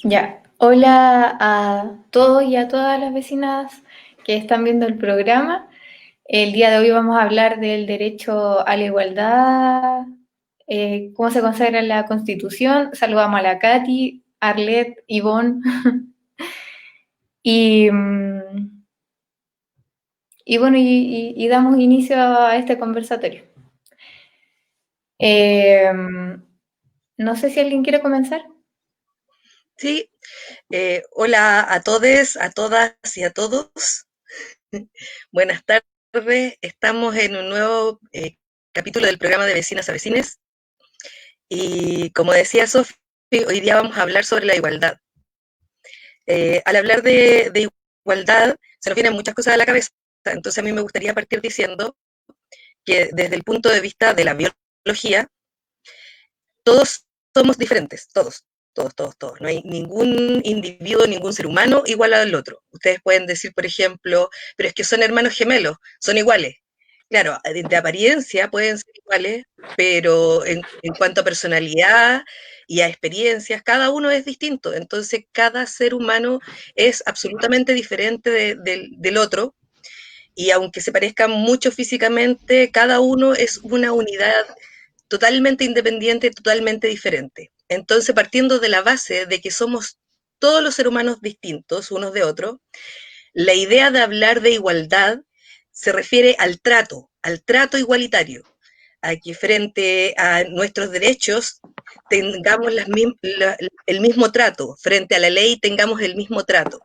Ya, hola a todos y a todas las vecinas que están viendo el programa. El día de hoy vamos a hablar del derecho a la igualdad, cómo se consagra en la Constitución. Saludamos a la Katy, Arlet, Ivonne y, y bueno, y damos inicio a este conversatorio. Eh, no sé si alguien quiere comenzar. Sí, hola a todes, a todas y a todos. Buenas tardes. Estamos en un nuevo capítulo del programa de Vecinas a Vecines. Y como decía Sofi, hoy día vamos a hablar sobre la igualdad. Al hablar de igualdad, se nos vienen muchas cosas a la cabeza. Entonces a mí me gustaría partir diciendo que desde el punto de vista de la biología, todos somos diferentes, todos, todos, todos, todos. No hay ningún individuo, ningún ser humano igual al otro. Ustedes pueden decir, por ejemplo, pero es que son hermanos gemelos, son iguales. Claro, de apariencia pueden ser iguales, pero en cuanto a personalidad y a experiencias, cada uno es distinto. Entonces, cada ser humano es absolutamente diferente del otro. Y aunque se parezcan mucho físicamente, cada uno es una unidad totalmente independiente, totalmente diferente. Entonces, partiendo de la base de que somos todos los seres humanos distintos unos de otros, la idea de hablar de igualdad se refiere al trato igualitario, a que frente a nuestros derechos tengamos el mismo trato, frente a la ley tengamos el mismo trato.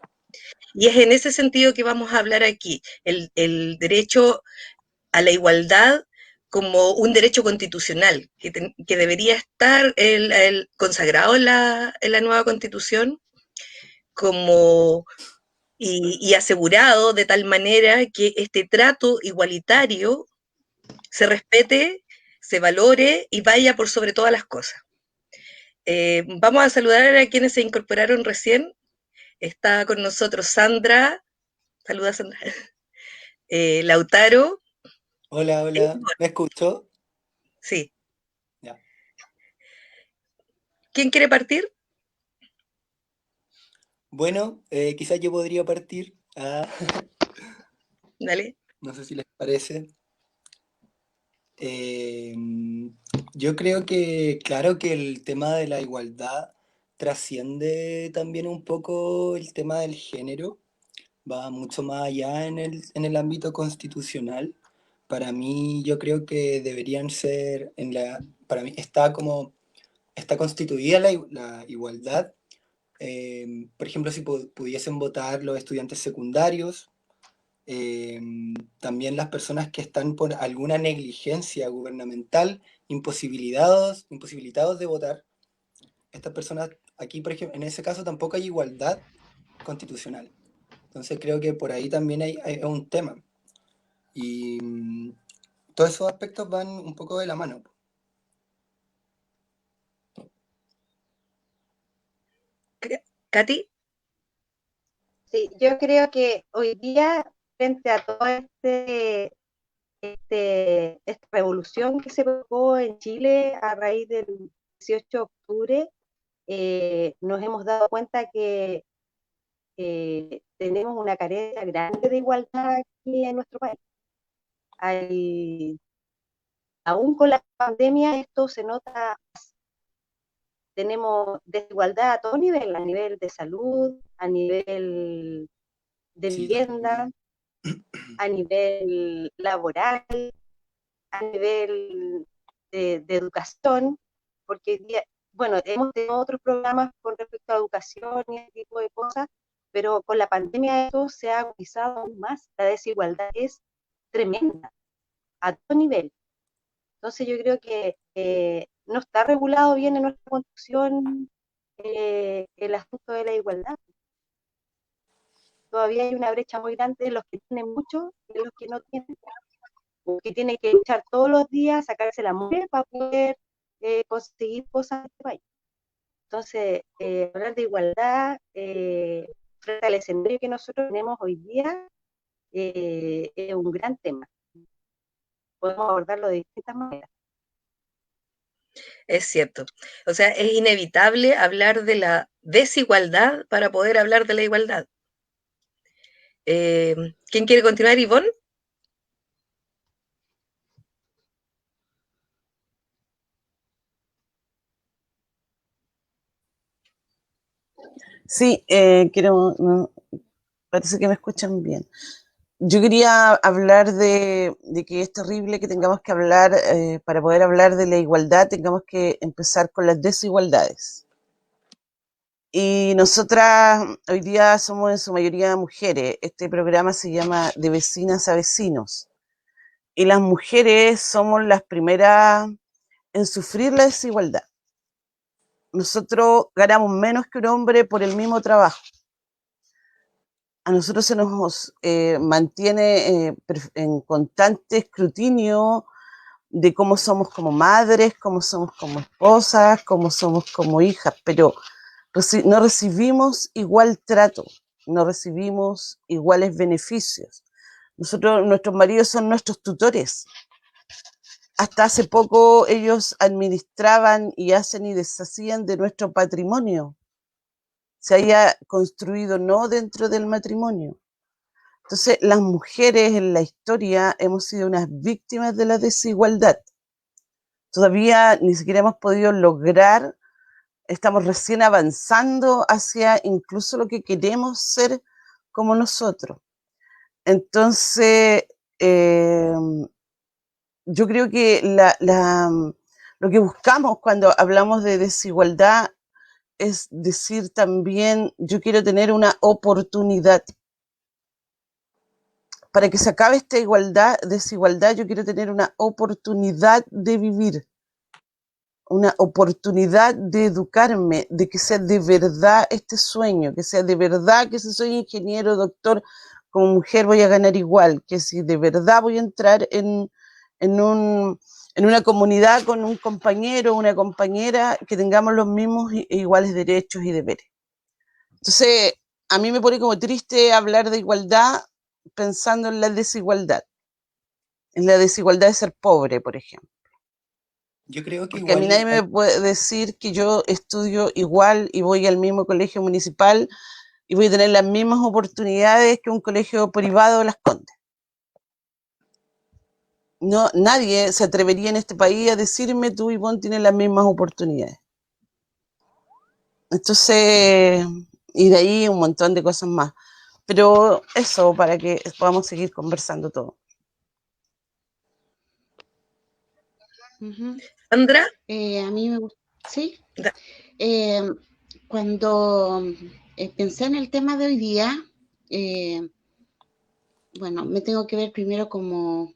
Y es en ese sentido que vamos a hablar aquí, el derecho a la igualdad como un derecho constitucional que debería estar consagrado en la nueva constitución como, y asegurado de tal manera que este trato igualitario se respete, se valore y vaya por sobre todas las cosas. Vamos a saludar a quienes se incorporaron recién. Está con nosotros Sandra, saluda Sandra, Lautaro, Hola, hola, ¿me escucho? sí. Ya. ¿Quién quiere partir? Bueno, quizás yo podría partir. Dale. No sé si les parece. Eh, yo creo que, claro que el tema de la igualdad trasciende también un poco el tema del género, va mucho más allá en el ámbito constitucional. Para mí, yo creo que deberían ser, para mí está constituida la igualdad. Por ejemplo, si pudiesen votar los estudiantes secundarios, eh, también las personas que están por alguna negligencia gubernamental imposibilitados de votar. Estas personas, aquí, por ejemplo, en ese caso tampoco hay igualdad constitucional. Entonces creo que por ahí también hay un tema. Y todos esos aspectos van un poco de la mano. Katy. Sí, yo creo que hoy día, frente a toda esta revolución que se provocó en Chile a raíz del 18 de octubre, nos hemos dado cuenta que tenemos una carencia grande de igualdad aquí en nuestro país. Hay, aún con la pandemia esto se nota, tenemos desigualdad a todo nivel, a nivel de salud, a nivel de Sí, vivienda, a nivel laboral, a nivel de educación, porque bueno, hemos tenido otros programas con respecto a educación y ese tipo de cosas, pero con la pandemia esto se ha agudizado aún más. La desigualdad es tremenda a todo nivel. Entonces yo creo que no está regulado bien en nuestra constitución el asunto de la igualdad. Todavía hay una brecha muy grande de los que tienen mucho y de los que no tienen, que tiene que luchar todos los días, sacarse la mugre para poder conseguir cosas en este país. Entonces, hablar de igualdad frente al escenario que nosotros tenemos hoy día es un gran tema. Podemos abordarlo de distintas maneras. es cierto. O sea, es inevitable hablar de la desigualdad para poder hablar de la igualdad. ¿Quién quiere continuar, Ivonne? Sí, parece que me escuchan bien. Yo quería hablar de que es terrible que tengamos que hablar, para poder hablar de la igualdad, tengamos que empezar con las desigualdades. Y nosotras hoy día somos en su mayoría mujeres. Este programa se llama De Vecinas a Vecinos. Y las mujeres somos las primeras en sufrir la desigualdad. Nosotros ganamos menos que un hombre por el mismo trabajo. A nosotros se nos mantiene en constante escrutinio de cómo somos como madres, cómo somos como esposas, cómo somos como hijas, pero no recibimos igual trato, no recibimos iguales beneficios. Nuestros maridos son nuestros tutores. Hasta hace poco ellos administraban y hacen y deshacían de nuestro patrimonio, se haya construido no dentro del matrimonio. Entonces, las mujeres en la historia hemos sido unas víctimas de la desigualdad. Todavía ni siquiera hemos podido lograr, estamos recién avanzando hacia incluso lo que queremos ser como nosotros. Entonces, yo creo que lo que buscamos cuando hablamos de desigualdad es decir también, yo quiero tener una oportunidad. Para que se acabe esta desigualdad, yo quiero tener una oportunidad de vivir, una oportunidad de educarme, de que sea de verdad este sueño, que sea de verdad que si soy ingeniero, doctor, como mujer voy a ganar igual, que si de verdad voy a entrar en una comunidad con un compañero, una compañera, que tengamos los mismos e iguales derechos y deberes. Entonces, a mí me pone como triste hablar de igualdad pensando en la desigualdad de ser pobre, por ejemplo. Yo creo que Porque a mí igual nadie me puede decir que yo estudio igual y voy al mismo colegio municipal y voy a tener las mismas oportunidades que un colegio privado de Las Condes. No, nadie se atrevería en este país a decirme tú, Ivonne, tienes las mismas oportunidades. Entonces, y de ahí un montón de cosas más. Pero eso, para que podamos seguir conversando todo. Sandra, A mí me gusta, sí. da- Cuando pensé en el tema de hoy día, bueno, me tengo que ver primero como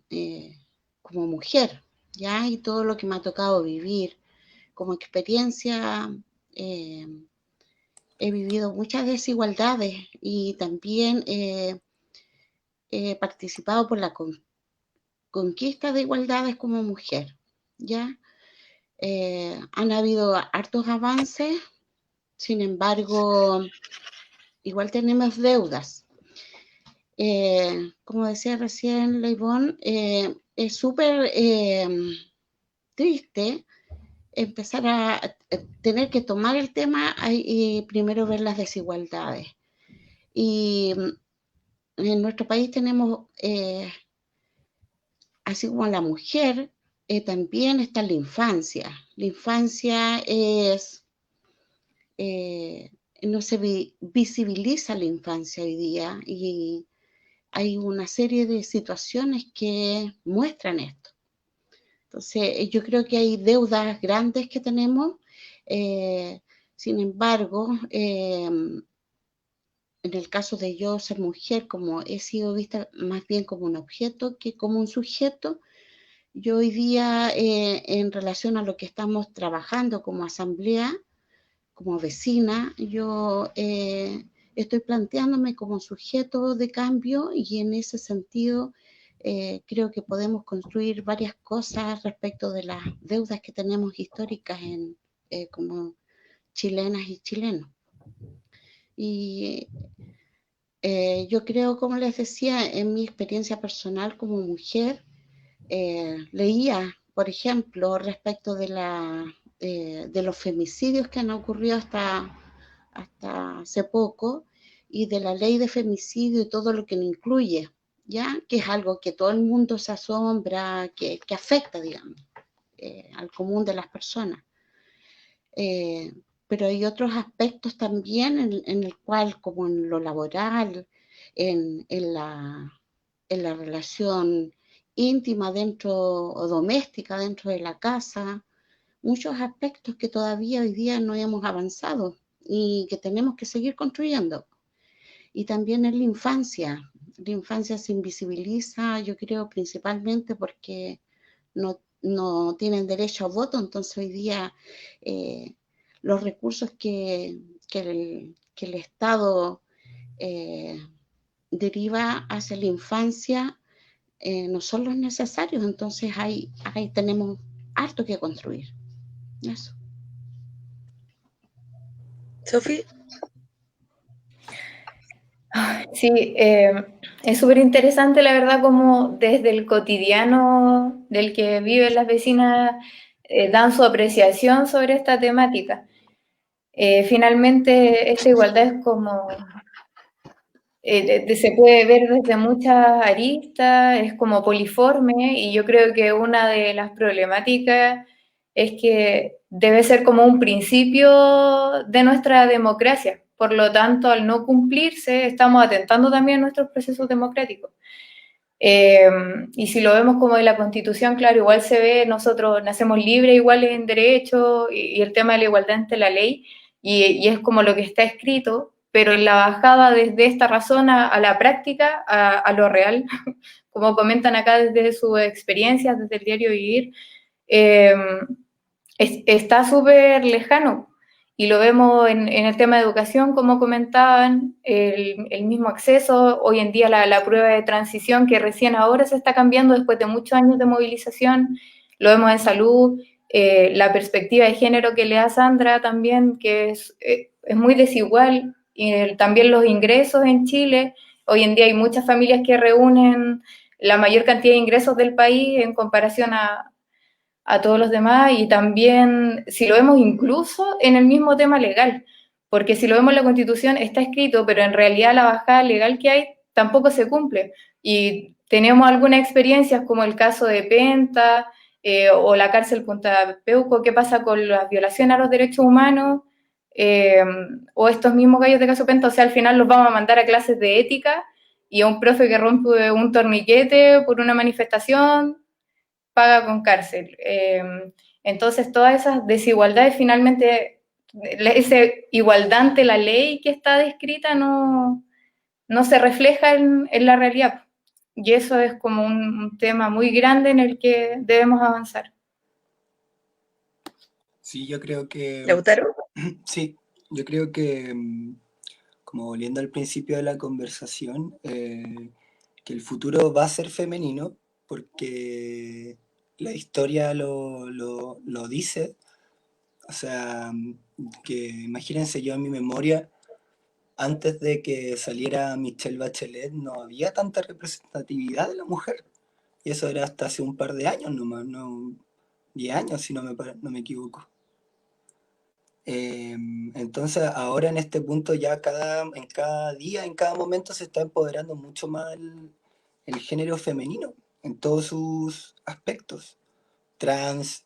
mujer, ¿ya? Y todo lo que me ha tocado vivir. Como experiencia, he vivido muchas desigualdades y también he participado por la conquista de igualdades como mujer, ¿ya? Han habido hartos avances, sin embargo, igual tenemos deudas. Como decía recién Leibón, es súper triste empezar a tener que tomar el tema y primero ver las desigualdades. Y en nuestro país tenemos, así como la mujer, también está la infancia. La infancia es, no se visibiliza la infancia hoy día y hay una serie de situaciones que muestran esto. Entonces, yo creo que hay deudas grandes que tenemos, sin embargo, en el caso de yo ser mujer, como he sido vista más bien como un objeto que como un sujeto, yo hoy día, en relación a lo que estamos trabajando como asamblea, como vecina, yo estoy planteándome como sujeto de cambio y en ese sentido creo que podemos construir varias cosas respecto de las deudas que tenemos históricas como chilenas y chilenos. Y yo creo, como les decía, en mi experiencia personal como mujer, leía, por ejemplo, respecto de de los femicidios que han ocurrido hasta hace poco, y de la ley de femicidio y todo lo que lo incluye, ¿ya? Que es algo que todo el mundo se asombra, que afecta, digamos, al común de las personas. Pero hay otros aspectos también en el cual, como en lo laboral, en la relación íntima dentro o doméstica dentro de la casa, muchos aspectos que todavía hoy día no hemos avanzado y que tenemos que seguir construyendo. Y también en la infancia se invisibiliza, yo creo, principalmente porque no tienen derecho a voto, entonces hoy día los recursos que el Estado eh, deriva hacia la infancia no son los necesarios, entonces ahí tenemos harto que construir. Eso. Sofi, Sí, es súper interesante, la verdad, como desde el cotidiano del que viven las vecinas dan su apreciación sobre esta temática. Finalmente, esta igualdad es como, se puede ver desde muchas aristas, es como poliforme, y yo creo que una de las problemáticas es que debe ser como un principio de nuestra democracia. Por lo tanto, al no cumplirse, estamos atentando también a nuestros procesos democráticos. Y si lo vemos como en la Constitución, claro, igual se ve, nosotros nacemos libres, iguales en derechos, y el tema de la igualdad ante la ley, y es como lo que está escrito, pero en la bajada desde esta razón a la práctica, a lo real, como comentan acá desde sus experiencias, desde el diario vivir, eh, está súper lejano. Y lo vemos en el tema de educación, como comentaban, el mismo acceso, hoy en día la prueba de transición que recién ahora se está cambiando después de muchos años de movilización, lo vemos en salud, la perspectiva de género que le da Sandra también, que es muy desigual, y también los ingresos en Chile, hoy en día hay muchas familias que reúnen la mayor cantidad de ingresos del país en comparación a todos los demás, y también si lo vemos incluso en el mismo tema legal, porque si lo vemos en la Constitución está escrito, pero en realidad la bajada legal que hay tampoco se cumple. Y tenemos algunas experiencias como el caso de Penta o la cárcel Punta Peuco, qué pasa con las violaciones a los derechos humanos, eh, o estos mismos gallos de caso Penta, o sea, al final los vamos a mandar a clases de ética y a un profe que rompe un torniquete por una manifestación paga con cárcel. Entonces, todas esas desigualdades finalmente, ese igualdad ante la ley que está descrita no se refleja en la realidad. Y eso es como un tema muy grande en el que debemos avanzar. Sí, yo creo que, Lautaro. sí, yo creo que, como volviendo al principio de la conversación, que el futuro va a ser femenino porque la historia lo dice. O sea, que imagínense, yo en mi memoria, antes de que saliera Michelle Bachelet, no había tanta representatividad de la mujer. Y eso era hasta hace un par de años nomás, no 10 años si no me equivoco. Entonces ahora en este punto ya en cada día, en cada momento se está empoderando mucho más el género femenino en todos sus aspectos, trans,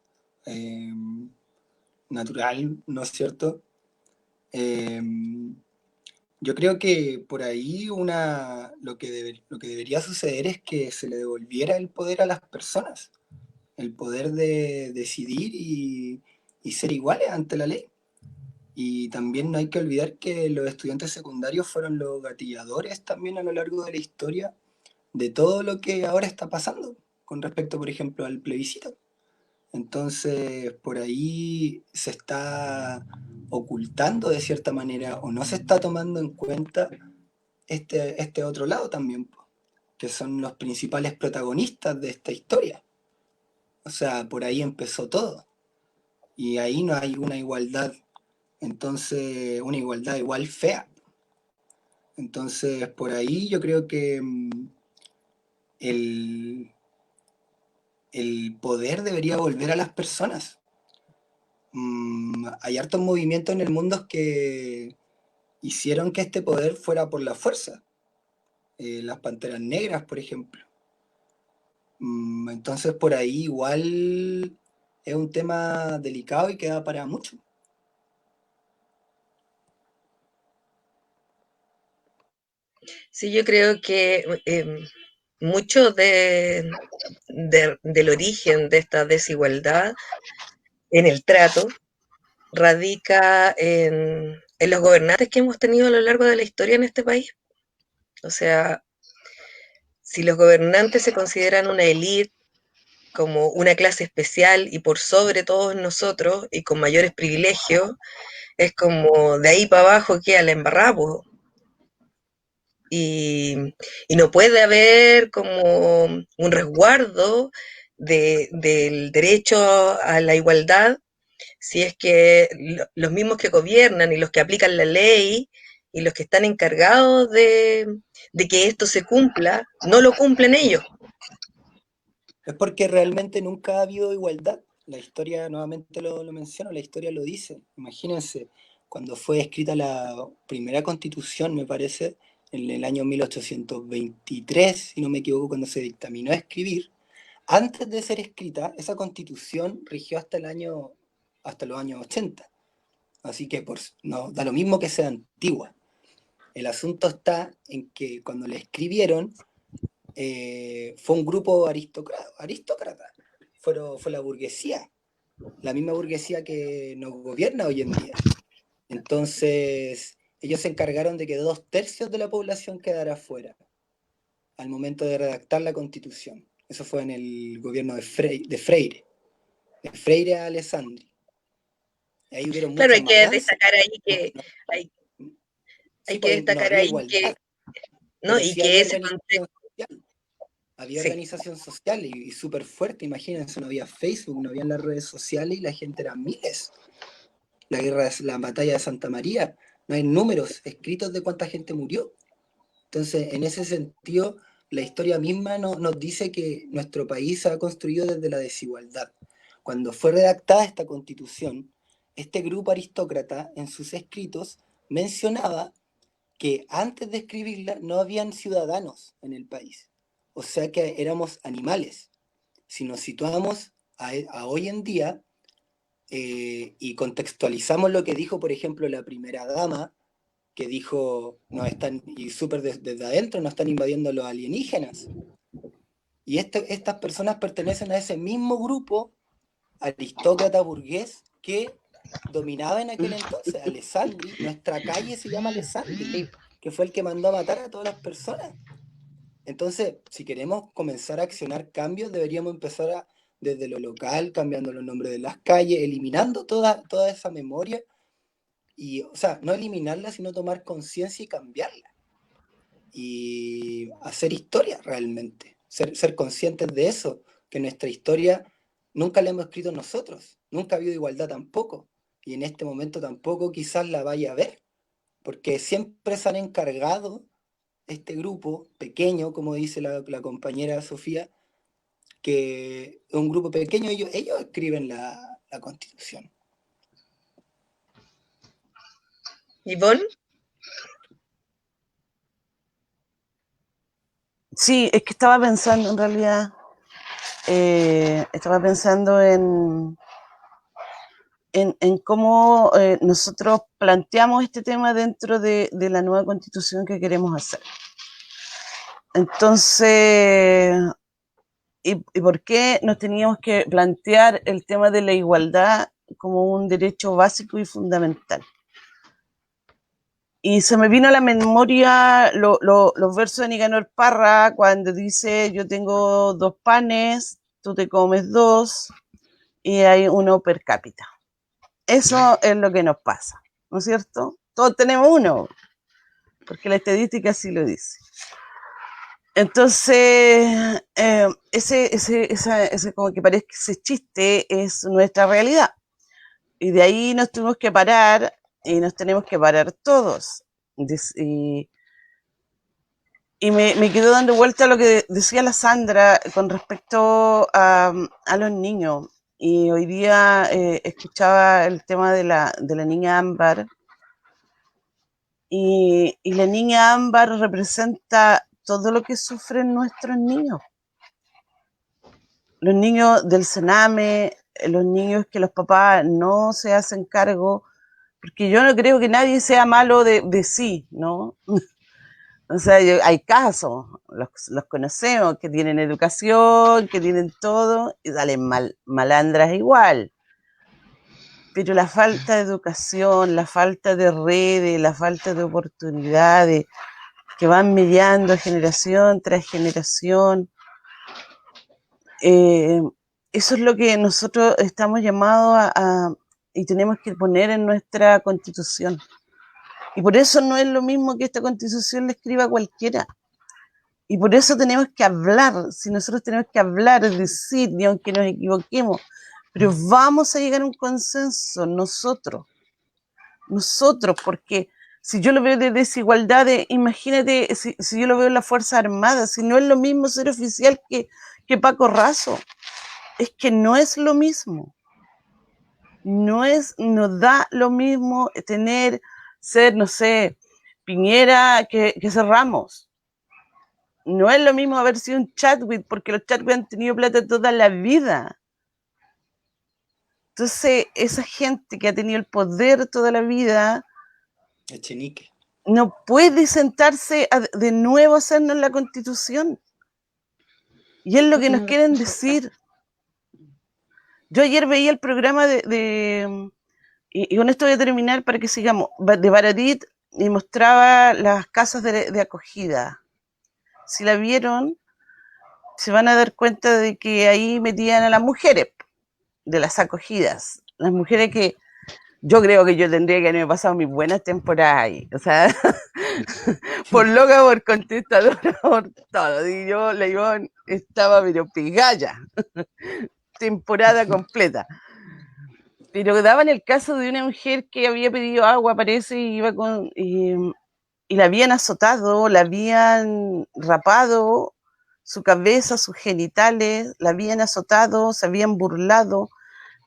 natural, ¿no es cierto? Yo creo que por ahí lo que debería suceder es que se le devolviera el poder a las personas, el poder de decidir y ser iguales ante la ley. Y también no hay que olvidar que los estudiantes secundarios fueron los gatilladores también a lo largo de la historia de todo lo que ahora está pasando con respecto, por ejemplo, al plebiscito. Entonces, por ahí se está ocultando de cierta manera o no se está tomando en cuenta este otro lado también, que son los principales protagonistas de esta historia. O sea, por ahí empezó todo. Y ahí no hay una igualdad. Entonces, una igualdad igual fea. Entonces, por ahí yo creo que el poder debería volver a las personas. hay hartos movimientos en el mundo que hicieron que este poder fuera por la fuerza. Las Panteras Negras, por ejemplo. Entonces por ahí igual es un tema delicado y queda para mucho. Sí, yo creo que mucho del origen de esta desigualdad en el trato radica en los gobernantes que hemos tenido a lo largo de la historia en este país. O sea, si los gobernantes se consideran una élite como una clase especial y por sobre todos nosotros y con mayores privilegios, es como de ahí para abajo queda la embarrada, po. Y no puede haber como un resguardo del derecho a la igualdad si es que los mismos que gobiernan y los que aplican la ley y los que están encargados de que esto se cumpla, no lo cumplen ellos. Es porque realmente nunca ha habido igualdad. La historia, nuevamente lo menciono, la historia lo dice. Imagínense, cuando fue escrita la primera constitución, me parece, en el año 1823, si no me equivoco, cuando se dictaminó a escribir, antes de ser escrita, esa constitución rigió hasta los años 80. Así que no, da lo mismo que sea antigua. El asunto está en que cuando la escribieron, fue un grupo aristócrata. Fue la burguesía, la misma burguesía que nos gobierna hoy en día. Entonces, ellos se encargaron de que 2/3 de la población quedara fuera al momento de redactar la Constitución. Eso fue en el gobierno de Freire a Alessandri. Ahí hubieron Claro, muchos hay que avances. destacar ahí No, que no, sí, hay que pues no destacar había ahí que, igualdad, ¿no? pero Y sí que había ese organización contexto, social. Había sí. organización social y súper fuerte, imagínense, no había Facebook, no había las redes sociales y la gente era miles. La batalla de Santa María, no hay números escritos de cuánta gente murió. Entonces, en ese sentido, la historia misma nos dice que nuestro país se ha construido desde la desigualdad. Cuando fue redactada esta constitución, este grupo aristócrata en sus escritos mencionaba que antes de escribirla no habían ciudadanos en el país. O sea que éramos animales. Si nos situamos a hoy en día y contextualizamos lo que dijo, por ejemplo, la primera dama, que dijo, nos están, y súper desde adentro, nos están invadiendo los alienígenas. Y estas personas pertenecen a ese mismo grupo aristócrata burgués que dominaba en aquel entonces. Alessandri, nuestra calle se llama Alessandri, que fue el que mandó a matar a todas las personas. Entonces, si queremos comenzar a accionar cambios, deberíamos empezar desde lo local, cambiando los nombres de las calles, eliminando toda esa memoria y, o sea, no eliminarla, sino tomar conciencia y cambiarla. Y hacer historia realmente, ser conscientes de eso, que nuestra historia nunca la hemos escrito nosotros, nunca ha habido igualdad tampoco, y en este momento tampoco quizás la vaya a haber, porque siempre se han encargado este grupo pequeño, como dice la compañera Sofía, que es un grupo pequeño, ellos escriben la Constitución. Ivonne, Sí, es que estaba pensando en realidad, estaba pensando en cómo nosotros planteamos este tema dentro de la nueva constitución que queremos hacer. Entonces, ¿y por qué nos teníamos que plantear el tema de la igualdad como un derecho básico y fundamental? Y se me vino a la memoria los versos de Nicanor Parra cuando dice: yo tengo 2 panes, tú te comes 2 y hay uno per cápita. Eso es lo que nos pasa, ¿no es cierto? Todos tenemos uno, porque la estadística sí lo dice. Entonces, ese como que parece que ese chiste es nuestra realidad. Y de ahí nos tuvimos que parar y nos tenemos que parar todos. Y me quedo dando vuelta a lo que decía la Sandra con respecto a los niños. Y hoy día escuchaba el tema de la niña Ámbar, y la niña Ámbar representa todo lo que sufren nuestros niños. Los niños del Sename, los niños que los papás no se hacen cargo, porque yo no creo que nadie sea malo de sí, ¿no? O sea, hay casos, los conocemos, que tienen educación, que tienen todo, y salen malandras igual. Pero la falta de educación, la falta de redes, la falta de oportunidades, que van mediando generación tras generación, eso es lo que nosotros estamos llamados y tenemos que poner en nuestra Constitución. Y por eso no es lo mismo que esta Constitución le escriba a cualquiera. Y por eso tenemos que hablar, si nosotros tenemos que hablar, es decir, y aunque nos equivoquemos, pero vamos a llegar a un consenso nosotros, porque si yo lo veo de desigualdades, imagínate si yo lo veo en las Fuerzas Armadas, si no es lo mismo ser oficial que Paco Raso, es que no es lo mismo, no da lo mismo ser, no sé, Piñera que ser Ramos. No es lo mismo haber sido un Chadwick, porque los Chadwick han tenido plata toda la vida. Entonces, esa gente que ha tenido el poder toda la vida Echenique. no puede sentarse de nuevo a hacernos la Constitución. Y es lo que nos quieren decir. Yo ayer veía el programa y con esto voy a terminar para que sigamos, de Baradit, y mostraba las casas de acogida. Si la vieron, se van a dar cuenta de que ahí metían a las mujeres de las acogidas. Las mujeres que yo creo que yo tendría que haberme pasado mis buenas temporadas ahí. O sea, por loca, por contestadora, por todo. Y yo, la Ivonne, estaba pero pigalla. Temporada completa. Pero daban el caso de una mujer que había pedido agua, parece, y la habían azotado, la habían rapado su cabeza, sus genitales, la habían azotado, se habían burlado,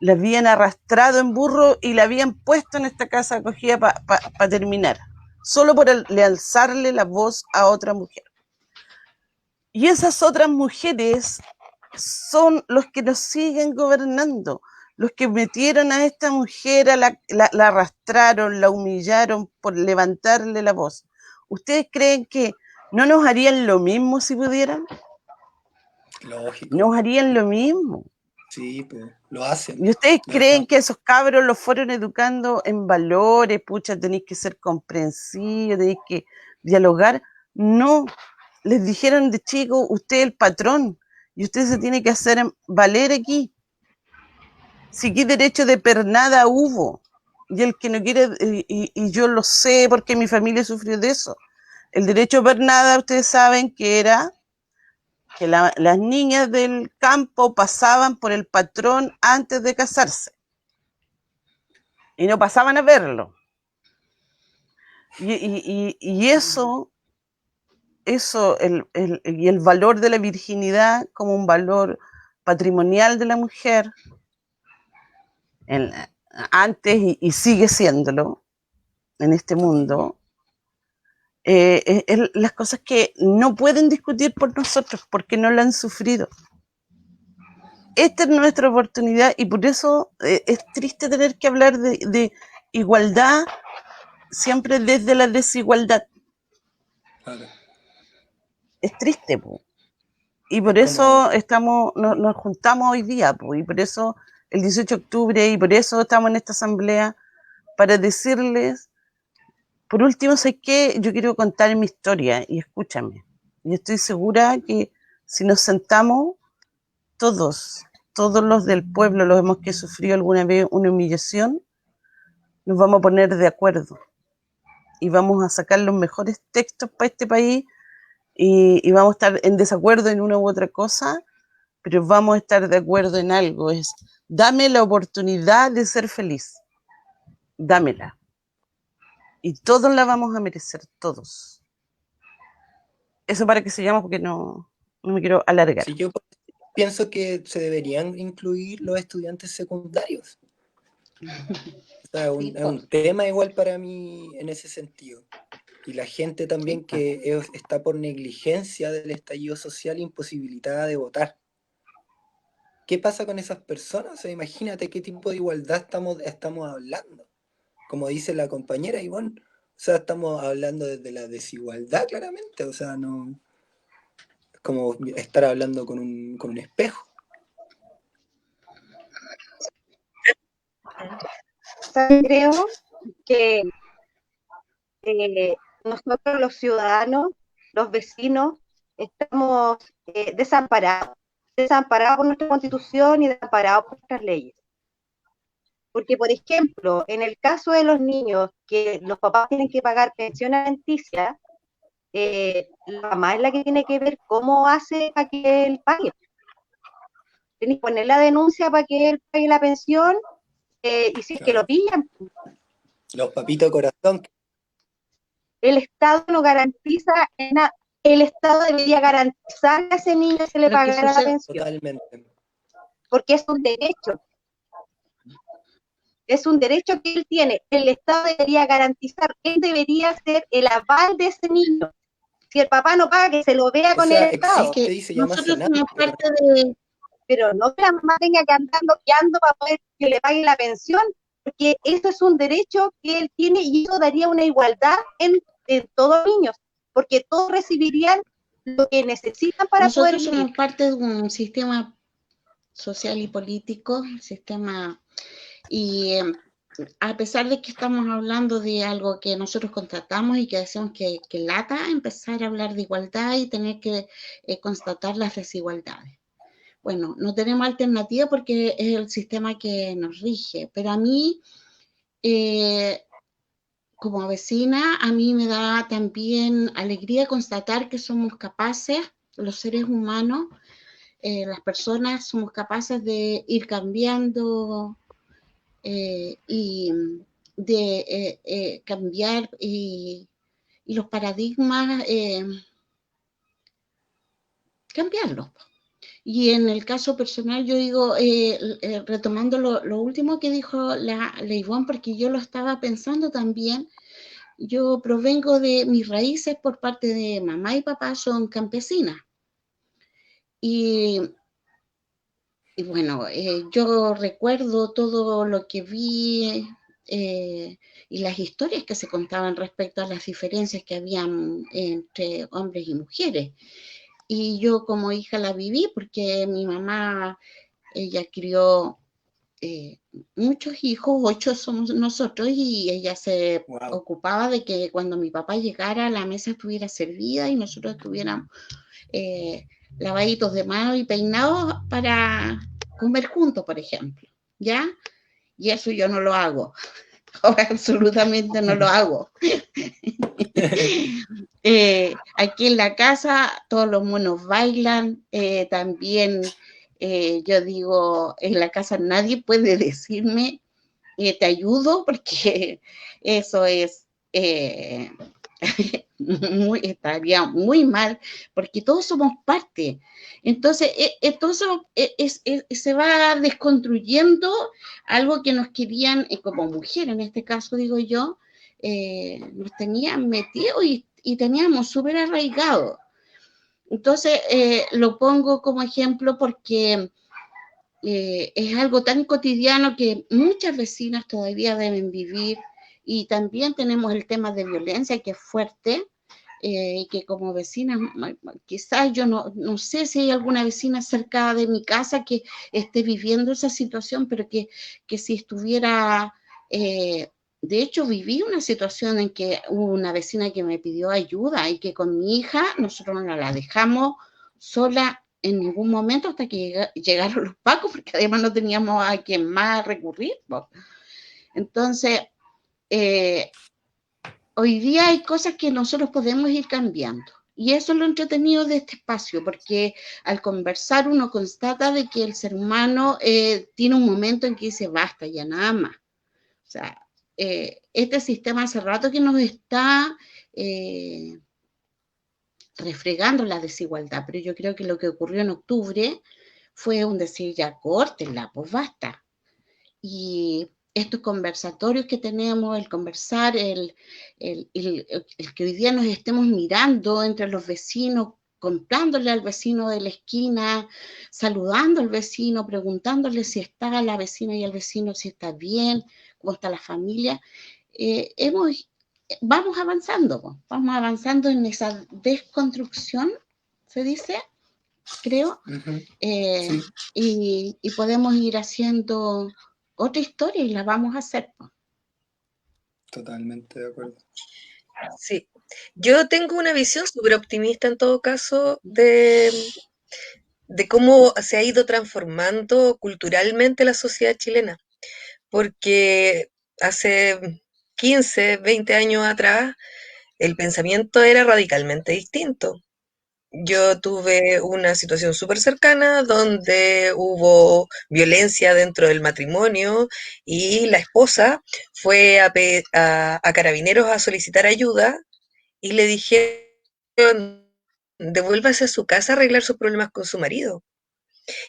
la habían arrastrado en burro y la habían puesto en esta casa acogida para terminar, solo por alzarle la voz a otra mujer. Y esas otras mujeres son los que nos siguen gobernando, los que metieron a esta mujer, la arrastraron, la humillaron por levantarle la voz. ¿Ustedes creen que no nos harían lo mismo si pudieran? Lógico. Nos harían lo mismo. Sí, pues lo hacen. ¿Y ustedes creen que esos cabros los fueron educando en valores? Pucha, tenéis que ser comprensivos, tenéis que dialogar. No, les dijeron de chico, usted es el patrón y usted se tiene que hacer valer aquí. Si aquí derecho de pernada hubo, y el que no quiere, y yo lo sé porque mi familia sufrió de eso, el derecho a pernada, ustedes saben que era que las niñas del campo pasaban por el patrón antes de casarse y no pasaban a verlo. Y eso y el valor de la virginidad como un valor patrimonial de la mujer, antes y sigue siéndolo en este mundo, las cosas que no pueden discutir por nosotros porque no la han sufrido. Esta es nuestra oportunidad y por eso es triste tener que hablar de igualdad siempre desde la desigualdad. Claro. Es triste, po. Y por eso nos juntamos hoy día, po, y por eso el 18 de octubre, y por eso estamos en esta asamblea, para decirles, por último, sé que yo quiero contar mi historia, y escúchame. Y estoy segura que si nos sentamos, todos los del pueblo, los hemos que sufrido alguna vez una humillación, nos vamos a poner de acuerdo y vamos a sacar los mejores textos para este país y vamos a estar en desacuerdo en una u otra cosa, pero vamos a estar de acuerdo en algo, es dame la oportunidad de ser feliz, dámela. Y todos la vamos a merecer, todos. Eso para que sigamos porque no me quiero alargar. Sí, yo pienso que se deberían incluir los estudiantes secundarios. O sea, Sí, es un tema igual para mí en ese sentido. Y la gente también que está por negligencia del estallido social imposibilitada de votar. ¿Qué pasa con esas personas? O sea, imagínate qué tipo de igualdad estamos hablando. Como dice la compañera Ivonne, o sea, estamos hablando desde la desigualdad claramente, o sea, no es como estar hablando con un espejo. Creo que nosotros los ciudadanos, los vecinos, estamos desamparados por nuestra constitución y desamparados por nuestras leyes. Porque, por ejemplo, en el caso de los niños que los papás tienen que pagar pensión alimenticia, la mamá es la que tiene que ver cómo hace para que él pague. Tiene que poner la denuncia para que él pague la pensión, y si es que lo pillan, Los papitos corazón. el Estado no garantiza nada. El Estado debería garantizar que a ese niño se le pagara la pensión. Totalmente. Porque es un derecho. Es un derecho que él tiene. El Estado debería garantizar, él debería ser el aval de ese niño. Si el papá no paga, que se lo vea con el Estado. Existe y se llama nosotros Sename, somos parte de... Pero no que la mamá tenga que andar bloqueando para poder que le paguen la pensión, porque eso es un derecho que él tiene y eso daría una igualdad en todos los niños, porque todos recibirían lo que necesitan para poder Nosotros vivir. somos parte de un sistema social y político, y a pesar de que estamos hablando de algo que nosotros constatamos y que decimos que lata empezar a hablar de igualdad y tener que constatar las desigualdades. Bueno, no tenemos alternativa porque es el sistema que nos rige, pero a mí, como vecina, a mí me da también alegría constatar que somos capaces, los seres humanos, las personas, somos capaces de ir cambiando y de cambiar y los paradigmas, cambiarlos. Y en el caso personal, yo digo, retomando lo último que dijo la Ivonne, porque yo lo estaba pensando también, yo provengo de mis raíces por parte de mamá y papá, son campesinas. Y bueno, yo recuerdo todo lo que vi y las historias que se contaban respecto a las diferencias que habían entre hombres y mujeres. Y yo como hija la viví porque mi mamá, ella crió muchos hijos, 8 somos nosotros, y ella se ocupaba de que cuando mi papá llegara la mesa estuviera servida y nosotros estuviéramos lavaditos de mano y peinados para comer juntos, por ejemplo, ¿ya? Y eso yo no lo hago, absolutamente no lo hago. Aquí en la casa todos los monos bailan, también yo digo, en la casa nadie puede decirme te ayudo, porque eso es estaría muy mal, porque todos somos parte. Entonces, se va desconstruyendo algo que nos querían, como mujer, en este caso digo yo, nos tenían metidos y teníamos súper arraigado. Entonces, lo pongo como ejemplo porque es algo tan cotidiano que muchas vecinas todavía deben vivir, y también tenemos el tema de violencia que es fuerte, que como vecinas, quizás yo no sé si hay alguna vecina cerca de mi casa que esté viviendo esa situación, pero que si estuviera, de hecho viví una situación en que hubo una vecina que me pidió ayuda y que con mi hija nosotros no la dejamos sola en ningún momento hasta que llegaron los pacos, porque además no teníamos a quien más recurrir. Entonces, hoy día hay cosas que nosotros podemos ir cambiando. Y eso es lo entretenido de este espacio, porque al conversar uno constata de que el ser humano tiene un momento en que dice, basta, ya nada más. O sea, este sistema hace rato que nos está refregando la desigualdad, pero yo creo que lo que ocurrió en octubre fue un decir, ya córtenla, pues basta. Y estos conversatorios que tenemos, el conversar, el que hoy día nos estemos mirando entre los vecinos, comprándole al vecino de la esquina, saludando al vecino, preguntándole si está la vecina y el vecino, si está bien, cómo está la familia. Hemos, vamos avanzando en esa desconstrucción, se dice, creo, Sí, y podemos ir haciendo otra historia y la vamos a hacer. totalmente de acuerdo. Sí. Yo tengo una visión súper optimista en todo caso de cómo se ha ido transformando culturalmente la sociedad chilena, porque hace 15, 20 años atrás el pensamiento era radicalmente distinto. Yo tuve una situación súper cercana donde hubo violencia dentro del matrimonio y la esposa fue a Carabineros a solicitar ayuda y le dijeron, devuélvase a su casa a arreglar sus problemas con su marido.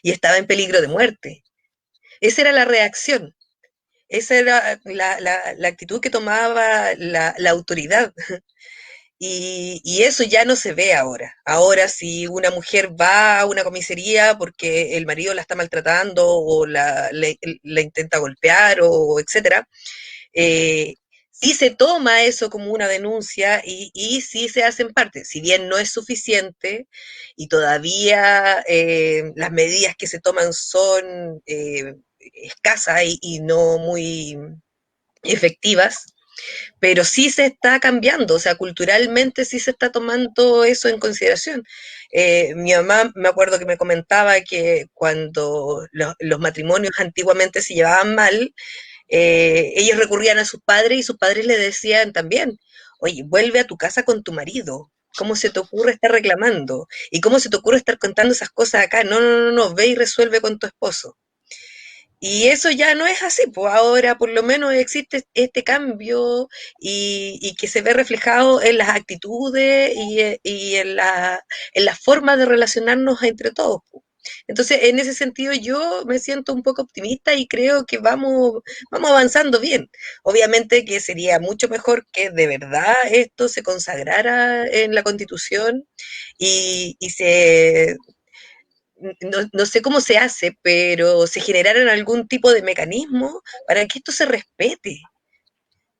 Y estaba en peligro de muerte. Esa era la reacción. Esa era la actitud que tomaba la autoridad. Y eso ya no se ve ahora. Ahora, si una mujer va a una comisaría porque el marido la está maltratando o la intenta golpear o etcétera, sí se toma eso como una denuncia y sí se hacen parte. Si bien no es suficiente y todavía las medidas que se toman son escasas y no muy efectivas, pero sí se está cambiando, o sea, culturalmente sí se está tomando eso en consideración. Mi mamá me acuerdo que me comentaba que cuando los matrimonios antiguamente se llevaban mal, ellos recurrían a sus padres y sus padres le decían también, oye, vuelve a tu casa con tu marido. ¿Cómo se te ocurre estar reclamando? ¿Y cómo se te ocurre estar contando esas cosas acá? No, no, no, no, ve y resuelve con tu esposo. Y eso ya no es así, pues ahora por lo menos existe este cambio y que se ve reflejado en las actitudes y en la forma de relacionarnos entre todos, pues. Entonces, en ese sentido, yo me siento un poco optimista y creo que vamos avanzando bien. Obviamente que sería mucho mejor que de verdad esto se consagrara en la Constitución y se no sé cómo se hace, pero se generaran algún tipo de mecanismo para que esto se respete.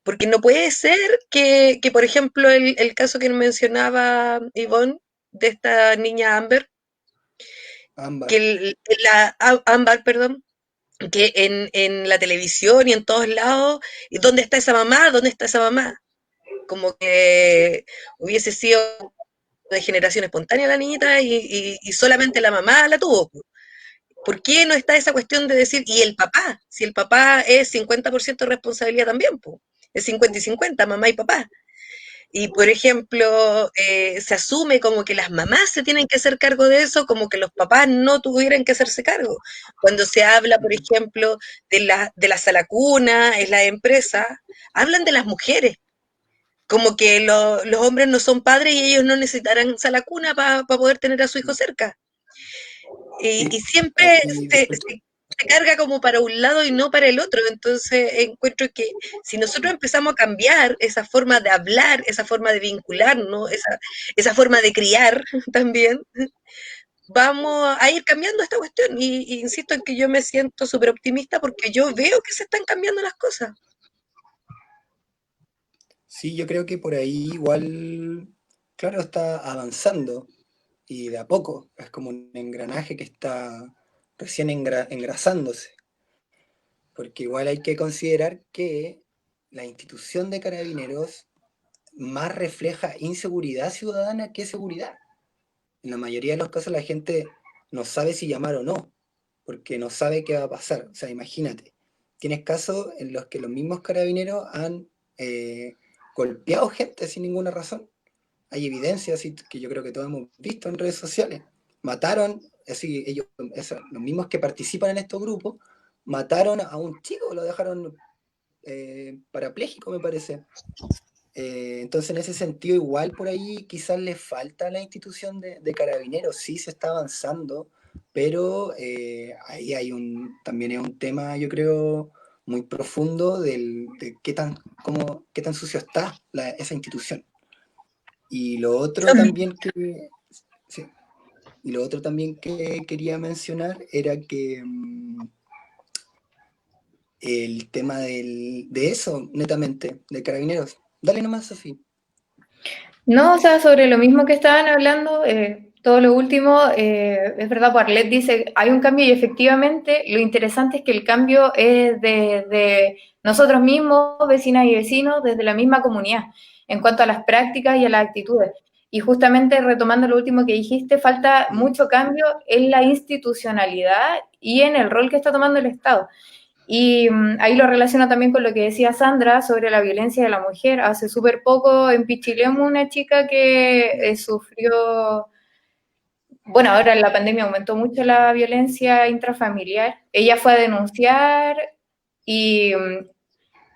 Porque no puede ser que por ejemplo, el caso que mencionaba Yvonne, de esta niña Amber, que Ámbar. Ámbar, perdón, que en la televisión y en todos lados, ¿y dónde está esa mamá? ¿Dónde está esa mamá? Como que hubiese sido de generación espontánea la niñita y solamente la mamá la tuvo. ¿Por qué no está esa cuestión de decir, y el papá? Si el papá es 50% responsabilidad también, pues, es 50 y 50, mamá y papá. Y, por ejemplo, se asume como que las mamás se tienen que hacer cargo de eso, como que los papás no tuvieran que hacerse cargo. Cuando se habla, por ejemplo, de la salacuna en la empresa, hablan de las mujeres, como que los hombres no son padres y ellos no necesitarán salacuna para poder tener a su hijo cerca. Y Sí, siempre y se, disculpa. se carga como para un lado y no para el otro. Entonces encuentro que si nosotros empezamos a cambiar esa forma de hablar, esa forma de vincularnos, esa forma de criar también, vamos a ir cambiando esta cuestión. Y insisto en que yo me siento súper optimista porque yo veo que se están cambiando las cosas. Sí, yo creo que por ahí igual, claro, está avanzando y de a poco. Es como un engranaje que está recién engrasándose. Porque igual hay que considerar que la institución de carabineros más refleja inseguridad ciudadana que seguridad. En la mayoría de los casos la gente no sabe si llamar o no, porque no sabe qué va a pasar. O sea, imagínate, tienes casos en los que los mismos carabineros han golpeado gente sin ninguna razón. Hay evidencias que yo creo que todos hemos visto en redes sociales. Mataron, así, los mismos que participan en estos grupos, mataron a un chico, lo dejaron parapléjico, me parece. Entonces, en ese sentido, igual por ahí quizás le falta a la institución de carabineros, sí se está avanzando, pero ahí hay también es un tema, yo creo, muy profundo de qué tan sucio está esa institución. Y lo otro también sí, y lo otro también que quería mencionar era que el tema de eso, netamente, de Carabineros. Dale nomás, Sofía. No, o sea, sobre lo mismo que estaban hablando, todo lo último, es verdad, pues Arlet dice, hay un cambio y efectivamente lo interesante es que el cambio es de nosotros mismos, vecinas y vecinos, desde la misma comunidad, en cuanto a las prácticas y a las actitudes. Y justamente retomando lo último que dijiste, falta mucho cambio en la institucionalidad y en el rol que está tomando el Estado. Y ahí lo relaciono también con lo que decía Sandra sobre la violencia de la mujer. Hace súper poco en Pichilemu una chica que sufrió, bueno, ahora en la pandemia aumentó mucho la violencia intrafamiliar. Ella fue a denunciar y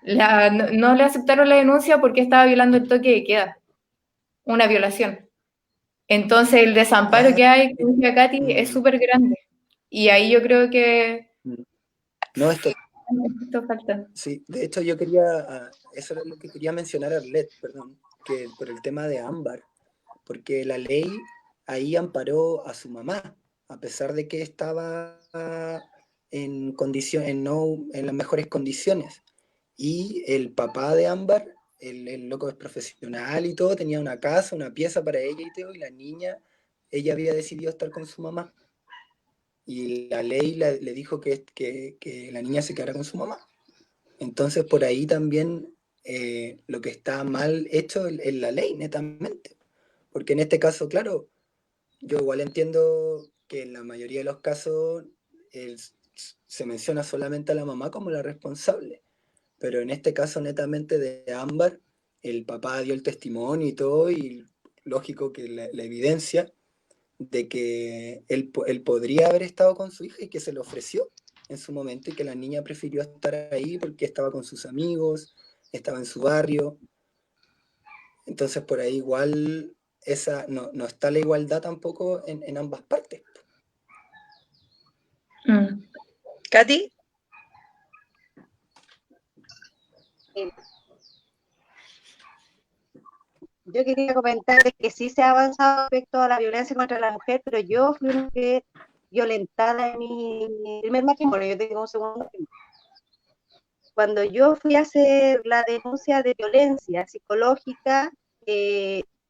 no le aceptaron la denuncia porque estaba violando el toque de queda, una violación. Entonces el desamparo que hay, como decía Katy, es súper grande. Y ahí yo creo que No, esto falta. sí, de hecho eso era lo que quería mencionar Arlet, perdón, que por el tema de Ámbar, porque la ley ahí amparó a su mamá, a pesar de que estaba en las mejores condiciones. Y el papá de Ámbar, el loco es profesional y todo, tenía una casa, una pieza para ella y todo, y la niña, ella había decidido estar con su mamá. Y la ley le dijo que la niña se quedara con su mamá. Entonces, por ahí también lo que está mal hecho es la ley, netamente. Porque en este caso, claro, yo igual entiendo que en la mayoría de los casos se menciona solamente a la mamá como la responsable, pero en este caso netamente de Ámbar, el papá dio el testimonio y todo, y lógico que la evidencia de que él podría haber estado con su hija y que se le ofreció en su momento y que la niña prefirió estar ahí porque estaba con sus amigos, estaba en su barrio. Entonces por ahí igual no está la igualdad tampoco en ambas partes. Katy. Yo quería comentar de que sí se ha avanzado respecto a la violencia contra la mujer, pero yo fui una mujer violentada en mi primer matrimonio, yo tengo un segundo matrimonio. Cuando yo fui a hacer la denuncia de violencia psicológica,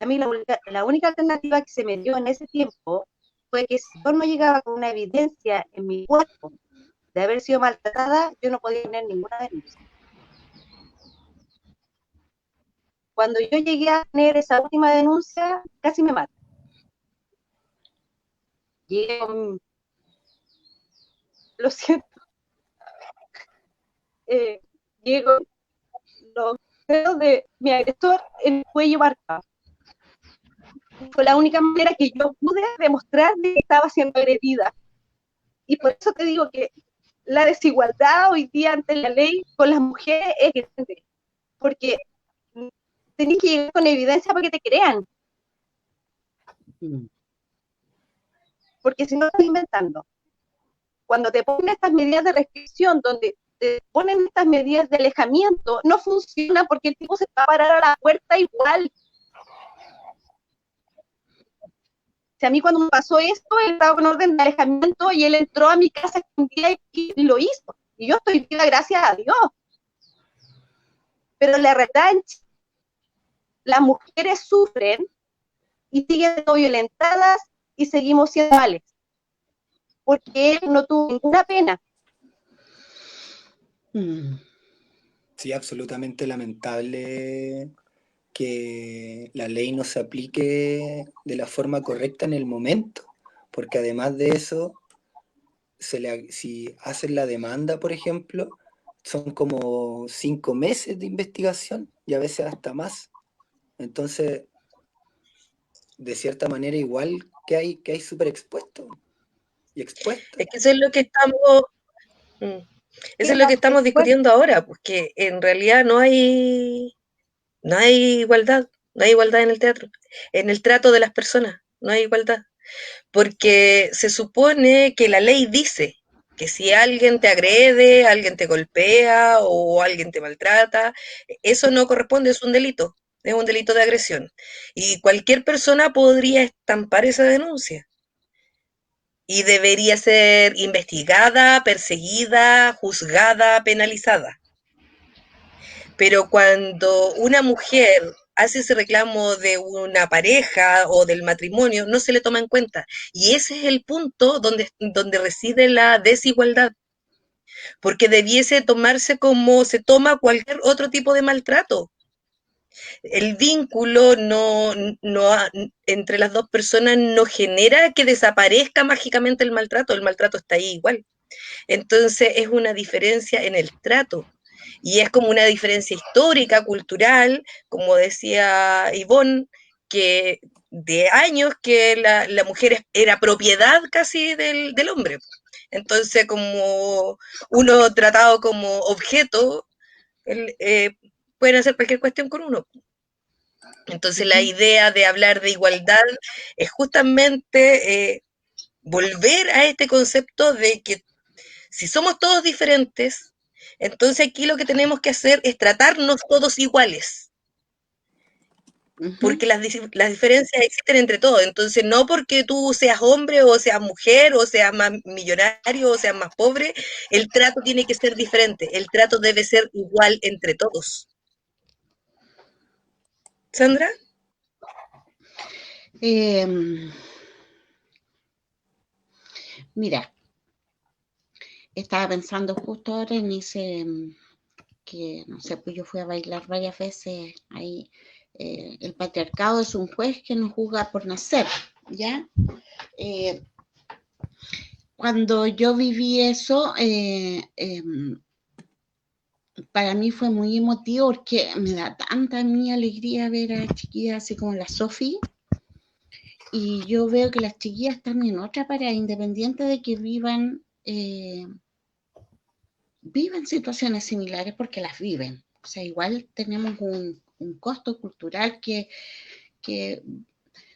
a mí la única alternativa que se me dio en ese tiempo fue que si yo no llegaba con una evidencia en mi cuerpo de haber sido maltratada, yo no podía tener ninguna denuncia. Cuando yo llegué a tener esa última denuncia, casi me matan. Llegué con, lo siento, llegué con los dedos de mi agresor en el cuello marcado. Fue la única manera que yo pude demostrar que estaba siendo agredida. Y por eso te digo que la desigualdad hoy día ante la ley con las mujeres es grande, porque tenés que llegar con evidencia para que te crean. Porque si no estás inventando. Cuando te ponen estas medidas de restricción, donde te ponen estas medidas de alejamiento, no funciona porque el tipo se va a parar a la puerta igual. Si a mí cuando me pasó esto, él estaba con orden de alejamiento y él entró a mi casa escondida y lo hizo. Y yo estoy viva, gracias a Dios. Pero la verdad, las mujeres sufren y siguen siendo violentadas y seguimos siendo males. Porque él no tuvo ninguna pena. Sí, absolutamente lamentable que la ley no se aplique de la forma correcta en el momento, porque además de eso, si hacen la demanda, por ejemplo, son como 5 meses de investigación y a veces hasta más. Entonces, de cierta manera, igual que hay súper expuesto y expuesta. Es que eso es lo que estamos discutiendo ahora, pues que en realidad no hay igualdad, no hay igualdad en el teatro, en el trato de las personas, no hay igualdad. porque se supone que la ley dice que si alguien te agrede, alguien te golpea o alguien te maltrata, eso no corresponde, es un delito de agresión. Y cualquier persona podría estampar esa denuncia y debería ser investigada, perseguida, juzgada, penalizada. Pero cuando una mujer hace ese reclamo de una pareja o del matrimonio, no se le toma en cuenta. Y ese es el punto donde reside la desigualdad, porque debiese tomarse como se toma cualquier otro tipo de maltrato. El vínculo entre las dos personas no genera que desaparezca mágicamente el maltrato está ahí igual. Entonces es una diferencia en el trato. Y es como una diferencia histórica, cultural, como decía Ivonne, que de años que la mujer era propiedad casi del hombre. Entonces, como uno tratado como objeto, pueden hacer cualquier cuestión con uno. Entonces, la idea de hablar de igualdad es justamente volver a este concepto de que si somos todos diferentes, entonces aquí lo que tenemos que hacer es tratarnos todos iguales, porque las diferencias existen entre todos. Entonces, no porque tú seas hombre o seas mujer o seas más millonario o seas más pobre, el trato tiene que ser diferente. El trato debe ser igual entre todos. ¿Sandra? Mira, estaba pensando justo ahora en ese, que no sé, pues yo fui a bailar varias veces ahí. El patriarcado es un juez que nos juzga por nacer, ¿ya? Cuando yo viví eso, para mí fue muy emotivo porque me da tanta a mí alegría ver a chiquillas así como la Sofi. Y yo veo que las chiquillas están en otra parada, independiente de que vivan situaciones similares porque las viven. O sea, igual tenemos un costo cultural que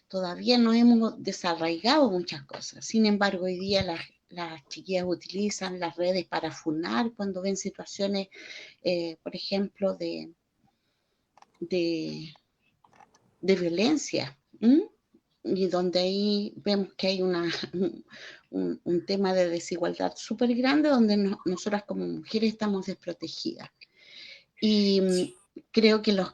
todavía no hemos desarraigado muchas cosas. Sin embargo, hoy día las chiquillas utilizan las redes para funar cuando ven situaciones, por ejemplo, de violencia. Y donde ahí vemos que hay un tema de desigualdad súper grande donde nosotras como mujeres estamos desprotegidas. Y creo que los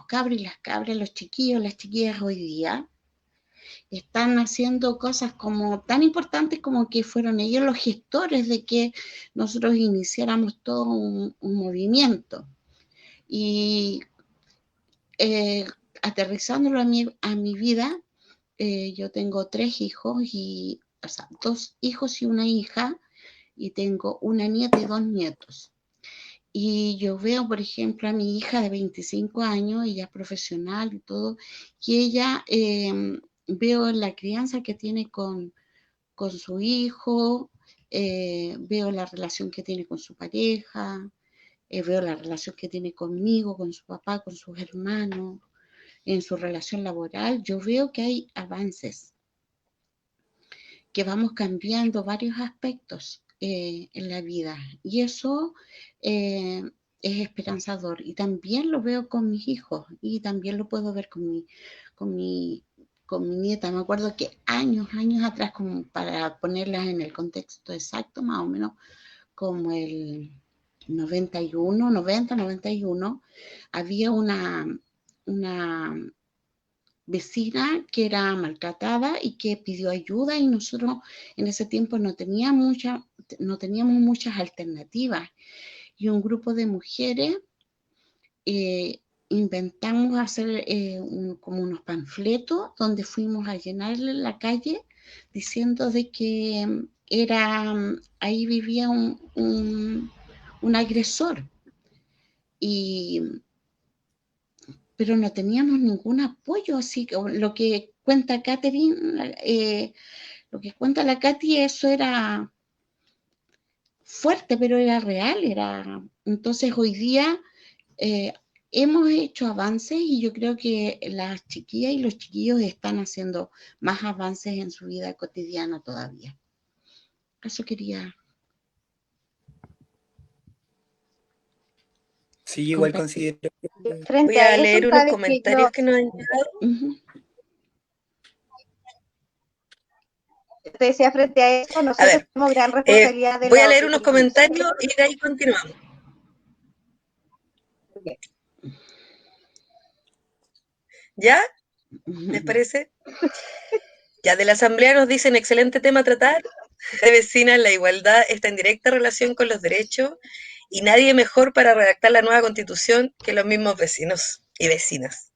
cabros y las cabras, los chiquillos, las chiquillas hoy día están haciendo cosas como tan importantes como que fueron ellos los gestores de que nosotros iniciáramos todo un movimiento. Y aterrizándolo a mi vida, yo tengo 3 hijos, o sea, 2 hijos y una hija, y tengo una nieta y 2 nietos. Y yo veo, por ejemplo, a mi hija de 25 años, ella es profesional y todo, y ella, veo la crianza que tiene con su hijo, veo la relación que tiene con su pareja, veo la relación que tiene conmigo, con su papá, con sus hermanos, en su relación laboral. Yo veo que hay avances, que vamos cambiando varios aspectos en la vida, y eso es esperanzador. Y también lo veo con mis hijos, y también lo puedo ver con mi nieta. Me acuerdo que años atrás, como para ponerlas en el contexto exacto, más o menos como el 91, había una vecina que era maltratada y que pidió ayuda, y nosotros en ese tiempo no teníamos muchas alternativas, y un grupo de mujeres inventamos hacer como unos panfletos donde fuimos a llenarle la calle diciendo de que ahí vivía un agresor, pero no teníamos ningún apoyo. Así que lo que cuenta Catherine, lo que cuenta la Katy, eso era fuerte, pero era real. Entonces hoy día hemos hecho avances y yo creo que las chiquillas y los chiquillos están haciendo más avances en su vida cotidiana todavía. Eso quería Sí, igual compartir. considero que... Frente Voy a a eso, leer unos sabes que comentarios que nos han llegado. te decía, frente a eso, A nosotros ver, tenemos gran responsabilidad de voy a la leer unos opinión. comentarios y de ahí continuamos. ¿Ya? ¿Les parece? Ya, de la Asamblea nos dicen, excelente tema a tratar. De vecinas, la igualdad está en directa relación con los derechos y nadie mejor para redactar la nueva constitución que los mismos vecinos y vecinas.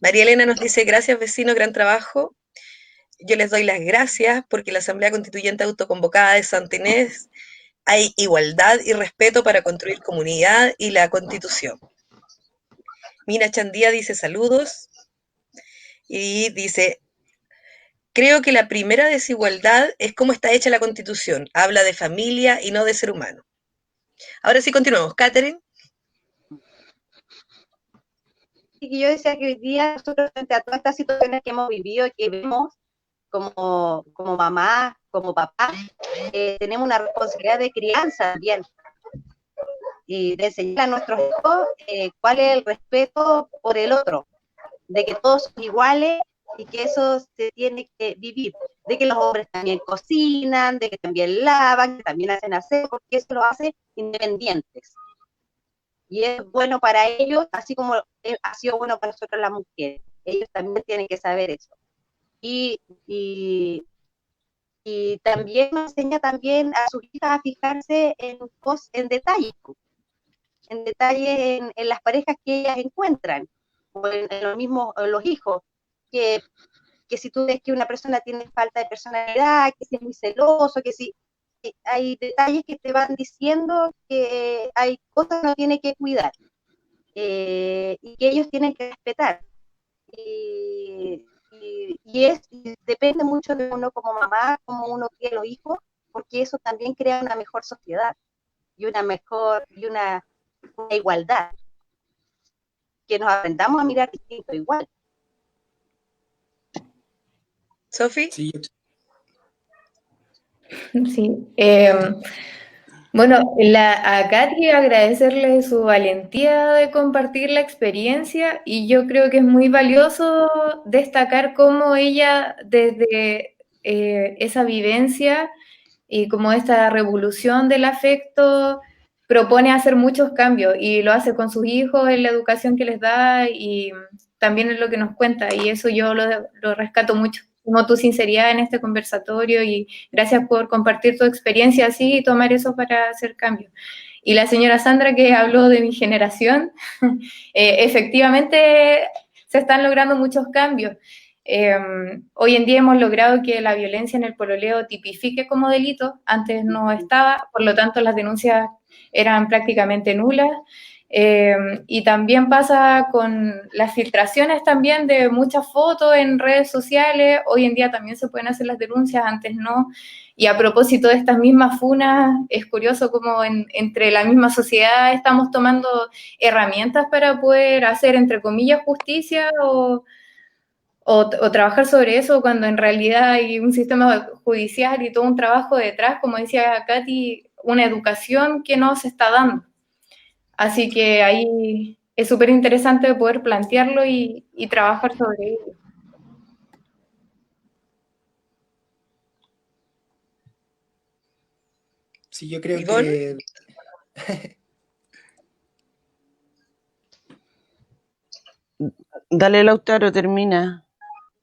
María Elena nos dice, gracias vecinos, gran trabajo. Yo les doy las gracias porque la Asamblea Constituyente Autoconvocada de Santa Inés hay igualdad y respeto para construir comunidad y la Constitución. Mina Chandía dice saludos y dice, creo que la primera desigualdad es cómo está hecha la Constitución. Habla de familia y no de ser humano. Ahora sí continuamos. Catherine. Y yo decía que hoy día nosotros, frente a todas estas situaciones que hemos vivido y que vemos como mamá, como papá, tenemos una responsabilidad de crianza también y de enseñar a nuestros hijos cuál es el respeto por el otro, de que todos son iguales y que eso se tiene que vivir, de que los hombres también cocinan, de que también lavan, que también hacen aseo, porque eso lo hace independientes. Y es bueno para ellos, así como ha sido bueno para nosotros las mujeres. Ellos también tienen que saber eso. Y, y, y también nos enseña también a sus hijas a fijarse en detalles, en las parejas que ellas encuentran, o en los mismos los hijos, que, que si tú ves que una persona tiene falta de personalidad, que si es muy celoso, que si hay detalles que te van diciendo que hay cosas que uno tiene que cuidar y que ellos tienen que respetar. Y depende mucho de uno como mamá, como uno cría a los hijos, porque eso también crea una mejor sociedad y una igualdad, que nos aprendamos a mirar distinto igual. Sofi. Sí, Sí. Bueno, a Katy agradecerle su valentía de compartir la experiencia y yo creo que es muy valioso destacar cómo ella desde esa vivencia y como esta revolución del afecto propone hacer muchos cambios y lo hace con sus hijos en la educación que les da y también en lo que nos cuenta y eso yo lo rescato mucho, como tu sinceridad en este conversatorio y gracias por compartir tu experiencia así y tomar eso para hacer cambios. Y la señora Sandra que habló de mi generación, efectivamente se están logrando muchos cambios. Hoy en día hemos logrado que la violencia en el pololeo tipifique como delito, antes no estaba, por lo tanto las denuncias eran prácticamente nulas. Y también pasa con las filtraciones también de muchas fotos en redes sociales, hoy en día también se pueden hacer las denuncias, antes no. Y a propósito de estas mismas funas, es curioso cómo entre la misma sociedad estamos tomando herramientas para poder hacer, entre comillas, justicia o trabajar sobre eso cuando en realidad hay un sistema judicial y todo un trabajo detrás, como decía Katy, una educación que no se está dando. Así que ahí es súper interesante poder plantearlo y trabajar sobre ello. sí, yo creo Ivonne. que... Dale, Lautaro, termina.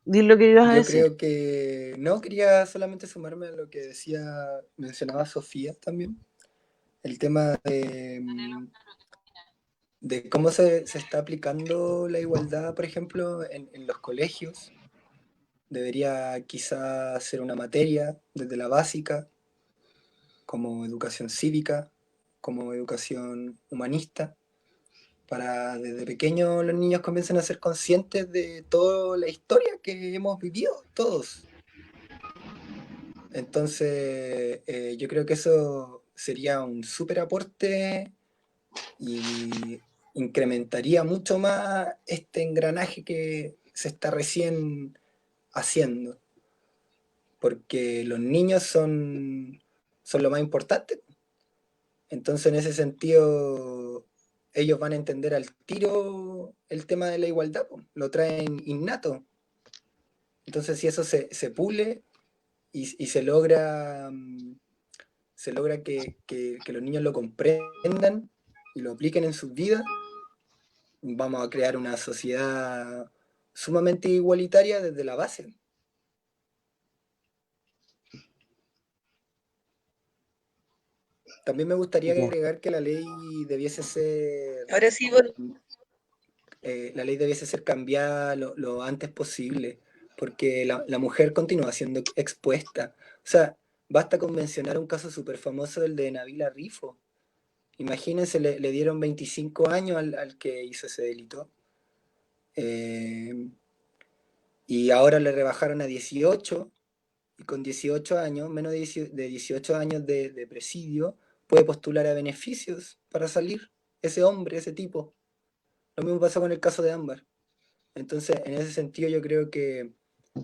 Di lo que ibas a Yo decir. creo que no, quería solamente sumarme a lo que mencionaba Sofía también, el tema de cómo se está aplicando la igualdad, por ejemplo, en los colegios. Debería quizá ser una materia desde la básica, como educación cívica, como educación humanista, para desde pequeños los niños comiencen a ser conscientes de toda la historia que hemos vivido todos. Entonces, yo creo que eso sería un súper aporte y incrementaría mucho más este engranaje que se está recién haciendo, porque los niños son lo más importante. Entonces, en ese sentido, ellos van a entender al tiro el tema de la igualdad, po, lo traen innato. Entonces, si eso se pule y se logra que los niños lo comprendan y lo apliquen en sus vidas, vamos a crear una sociedad sumamente igualitaria desde la base. También me gustaría Ya. agregar que la ley debiese ser Ahora sí, bueno, cambiada lo antes posible, porque la mujer continúa siendo expuesta. O sea, basta con mencionar un caso súper famoso, el de Nabila Rifo. Imagínense, le dieron 25 años al que hizo ese delito. Y ahora le rebajaron a 18, y con 18 años, menos de 18 años de presidio, puede postular a beneficios para salir ese hombre, ese tipo. Lo mismo pasó con el caso de Ámbar. Entonces, en ese sentido, yo creo que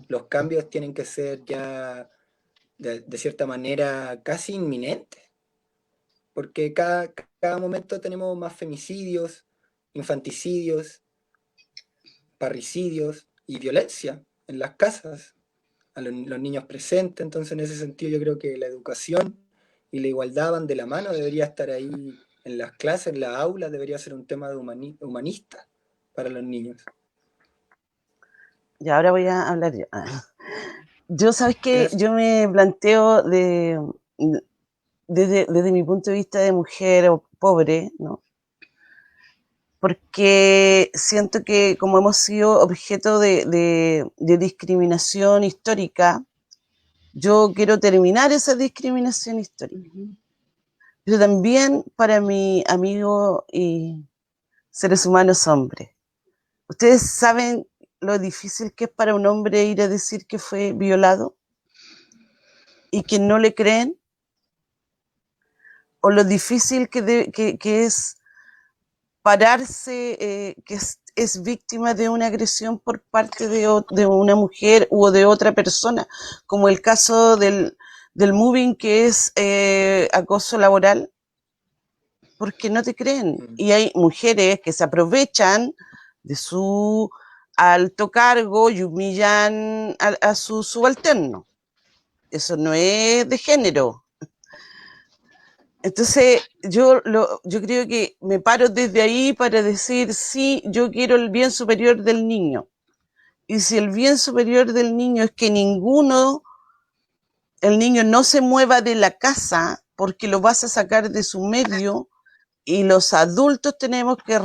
los cambios tienen que ser ya, de cierta manera, casi inminentes, porque cada momento tenemos más femicidios, infanticidios, parricidios y violencia en las casas, a los niños presentes. Entonces, en ese sentido, yo creo que la educación y la igualdad van de la mano, debería estar ahí en las clases, en la aula, debería ser un tema de humanista para los niños. Y ahora voy a hablar yo. Yo, ¿sabes qué? Gracias. Yo me planteo desde mi punto de vista de mujer pobre, ¿no? Porque siento que como hemos sido objeto de discriminación histórica, yo quiero terminar esa discriminación histórica. Pero también para mi amigo y seres humanos hombres. ¿Ustedes saben lo difícil que es para un hombre ir a decir que fue violado y que no le creen? ¿O lo difícil que es pararse, que es víctima de una agresión por parte de una mujer o de otra persona, como el caso del moving, que es acoso laboral? Porque no te creen. Y hay mujeres que se aprovechan de su alto cargo y humillan a su subalterno. Eso no es de género. Entonces, yo creo que me paro desde ahí para decir, sí, yo quiero el bien superior del niño. Y si el bien superior del niño es que el niño no se mueva de la casa porque lo vas a sacar de su medio, y los adultos tenemos que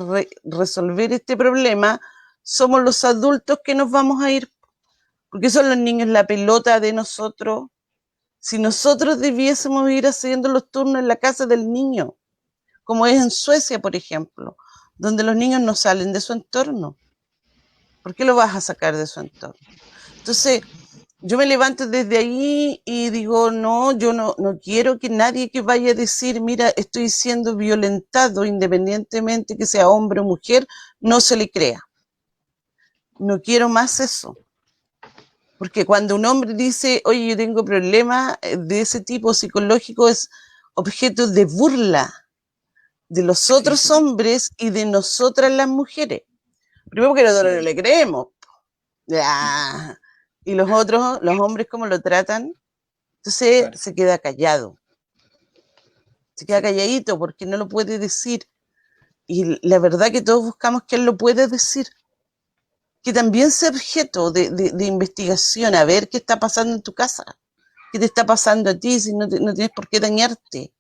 resolver este problema, somos los adultos que nos vamos a ir, porque son los niños la pelota de nosotros. Si nosotros debiésemos ir haciendo los turnos en la casa del niño, como es en Suecia, por ejemplo, donde los niños no salen de su entorno. ¿Por qué lo vas a sacar de su entorno? Entonces, yo me levanto desde ahí y digo, no, yo no quiero que nadie que vaya a decir, mira, estoy siendo violentado, independientemente que sea hombre o mujer, no se le crea. No quiero más eso. Porque cuando un hombre dice, oye, yo tengo problemas de ese tipo psicológico, es objeto de burla de los otros hombres y de nosotras las mujeres. Primero porque nosotros no le creemos. Ya. Y los otros, los hombres, ¿cómo lo tratan? Entonces Claro. se queda callado. Se queda calladito porque no lo puede decir. Y la verdad que todos buscamos que él lo pueda decir. Que también sea objeto de investigación, a ver qué está pasando en tu casa, qué te está pasando a ti, si no tienes por qué dañarte.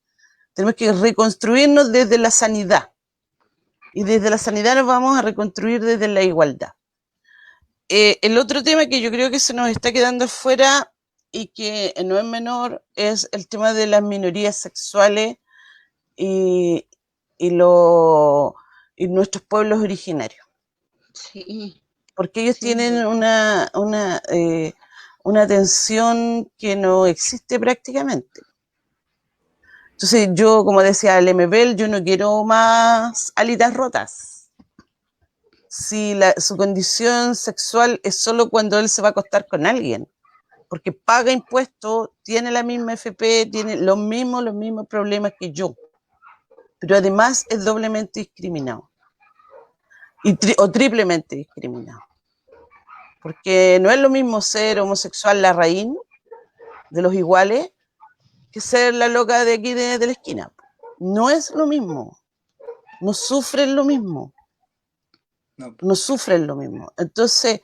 Tenemos que reconstruirnos desde la sanidad. Y desde la sanidad nos vamos a reconstruir desde la igualdad. El otro tema que yo creo que se nos está quedando fuera y que no es menor es el tema de las minorías sexuales y nuestros pueblos originarios. Sí. Porque ellos Sí. tienen una atención que no existe prácticamente. Entonces yo, como decía el MBL, yo no quiero más alitas rotas. si su condición sexual es solo cuando él se va a acostar con alguien, porque paga impuestos, tiene la misma FP, tiene los mismos problemas que yo, pero además es doblemente discriminado o triplemente discriminado, porque no es lo mismo ser homosexual la raíz de los iguales que ser la loca de aquí de la esquina. No es lo mismo, no sufren lo mismo, No, no sufren lo mismo. Entonces,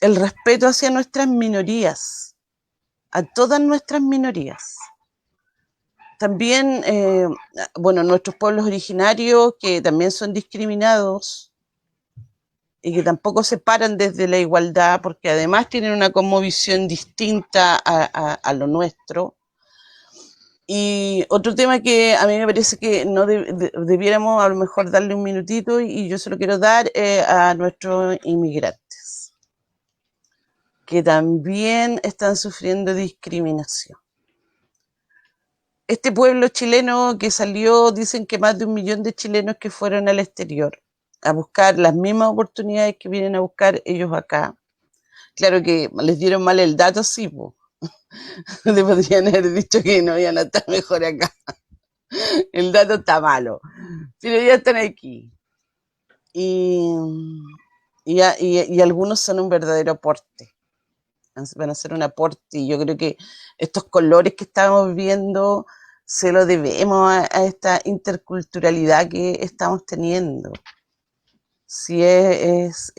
el respeto hacia nuestras minorías, a todas nuestras minorías. También, bueno, nuestros pueblos originarios que también son discriminados y que tampoco se paran desde la igualdad porque además tienen una cosmovisión distinta a lo nuestro. Y otro tema que a mí me parece que no debiéramos a lo mejor darle un minutito y yo se lo quiero dar a nuestros inmigrantes, que también están sufriendo discriminación. Este pueblo chileno que salió, dicen que más de 1 millón de chilenos que fueron al exterior a buscar las mismas oportunidades que vienen a buscar ellos acá. Claro que les dieron mal el dato, sí, po. Le podrían haber dicho que no iban a estar mejor acá. El dato está malo, pero ya están aquí. Y algunos son un verdadero aporte. Van a ser un aporte y yo creo que estos colores que estamos viendo se lo debemos a esta interculturalidad que estamos teniendo. Sí, es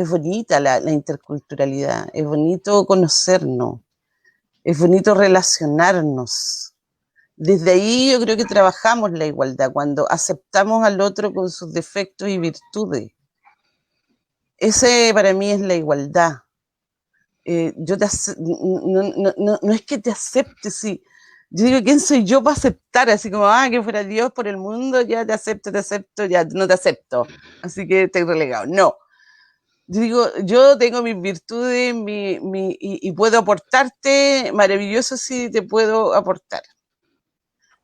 bonita la interculturalidad, es bonito conocernos, es bonito relacionarnos. Desde ahí yo creo que trabajamos la igualdad, cuando aceptamos al otro con sus defectos y virtudes. Ese para mí es la igualdad. No es que te acepte, sí. Yo digo, ¿quién soy yo para aceptar? Así como, que fuera Dios por el mundo, ya te acepto, ya no te acepto. Así que estoy relegado. No. Yo digo, yo tengo mis virtudes y puedo aportarte, maravilloso si te puedo aportar.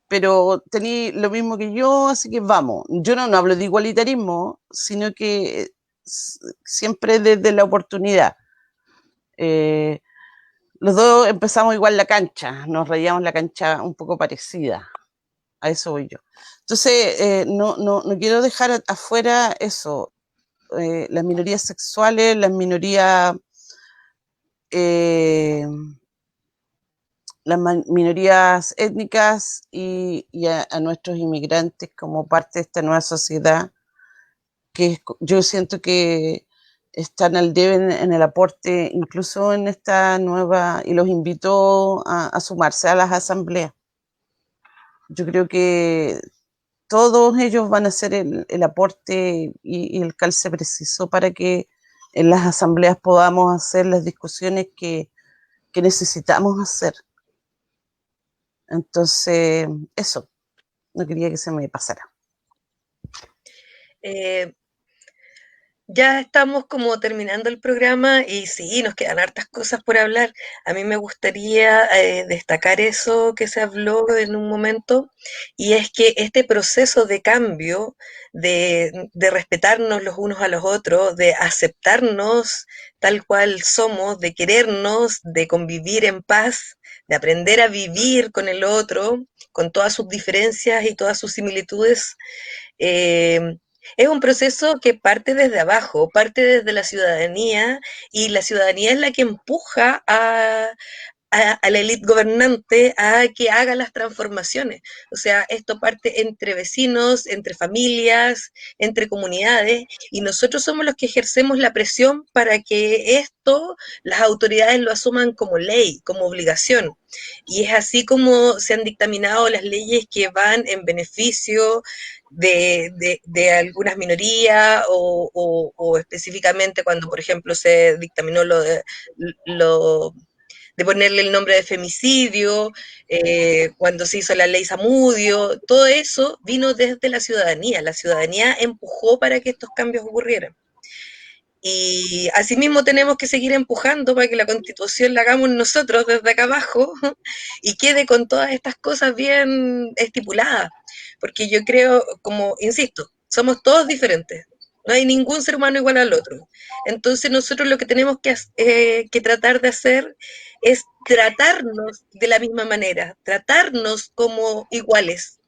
Pero tení lo mismo que yo, así que vamos. Yo no hablo de igualitarismo, sino que siempre desde la oportunidad. Los dos empezamos igual la cancha, nos rayamos la cancha un poco parecida, a eso voy yo. Entonces, no quiero dejar afuera eso, las minorías sexuales, las minorías étnicas y a nuestros inmigrantes como parte de esta nueva sociedad, que yo siento que están al debe en el aporte, incluso en esta nueva, y los invito a sumarse a las asambleas. Yo creo que todos ellos van a hacer el aporte y el calce preciso para que en las asambleas podamos hacer las discusiones que necesitamos hacer. Entonces, eso, no quería que se me pasara. Ya estamos como terminando el programa y sí, nos quedan hartas cosas por hablar. A mí me gustaría destacar eso que se habló en un momento, y es que este proceso de cambio, de respetarnos los unos a los otros, de aceptarnos tal cual somos, de querernos, de convivir en paz, de aprender a vivir con el otro, con todas sus diferencias y todas sus similitudes, es un proceso que parte desde abajo, parte desde la ciudadanía, y la ciudadanía es la que empuja a la élite gobernante a que haga las transformaciones. O sea, esto parte entre vecinos, entre familias, entre comunidades, y nosotros somos los que ejercemos la presión para que esto las autoridades lo asuman como ley, como obligación. Y es así como se han dictaminado las leyes que van en beneficio de algunas minorías o específicamente cuando, por ejemplo, se dictaminó de ponerle el nombre de femicidio, cuando se hizo la ley Zamudio, todo eso vino desde la ciudadanía empujó para que estos cambios ocurrieran. Y asimismo tenemos que seguir empujando para que la constitución la hagamos nosotros desde acá abajo y quede con todas estas cosas bien estipuladas, porque yo creo, como insisto, somos todos diferentes. No hay ningún ser humano igual al otro. Entonces nosotros lo que tenemos que tratar de hacer es tratarnos de la misma manera, tratarnos como iguales.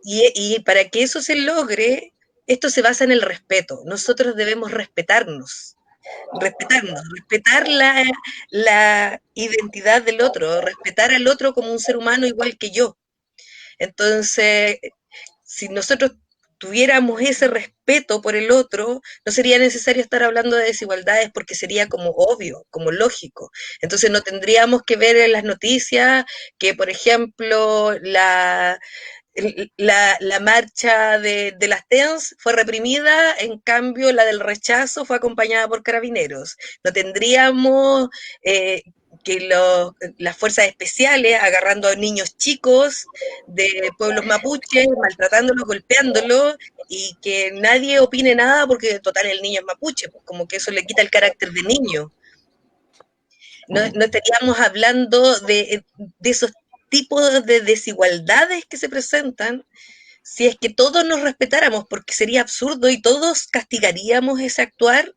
Y para que eso se logre, esto se basa en el respeto. Nosotros debemos respetar la identidad del otro, respetar al otro como un ser humano igual que yo. Entonces, si nosotros tuviéramos ese respeto por el otro, no sería necesario estar hablando de desigualdades porque sería como obvio, como lógico. Entonces no tendríamos que ver en las noticias que, por ejemplo, la marcha de las TENS fue reprimida, en cambio la del rechazo fue acompañada por carabineros. No tendríamos que las fuerzas especiales agarrando a niños chicos de pueblos mapuches, maltratándolos, golpeándolos, y que nadie opine nada porque total el niño es mapuche, pues como que eso le quita el carácter de niño. No estaríamos hablando de esos tipos de desigualdades que se presentan si es que todos nos respetáramos, porque sería absurdo y todos castigaríamos ese actuar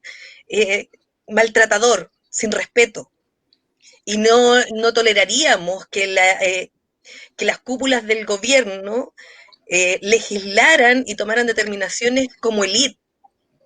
eh, maltratador, sin respeto. Y no toleraríamos que las cúpulas del gobierno legislaran y tomaran determinaciones como élite,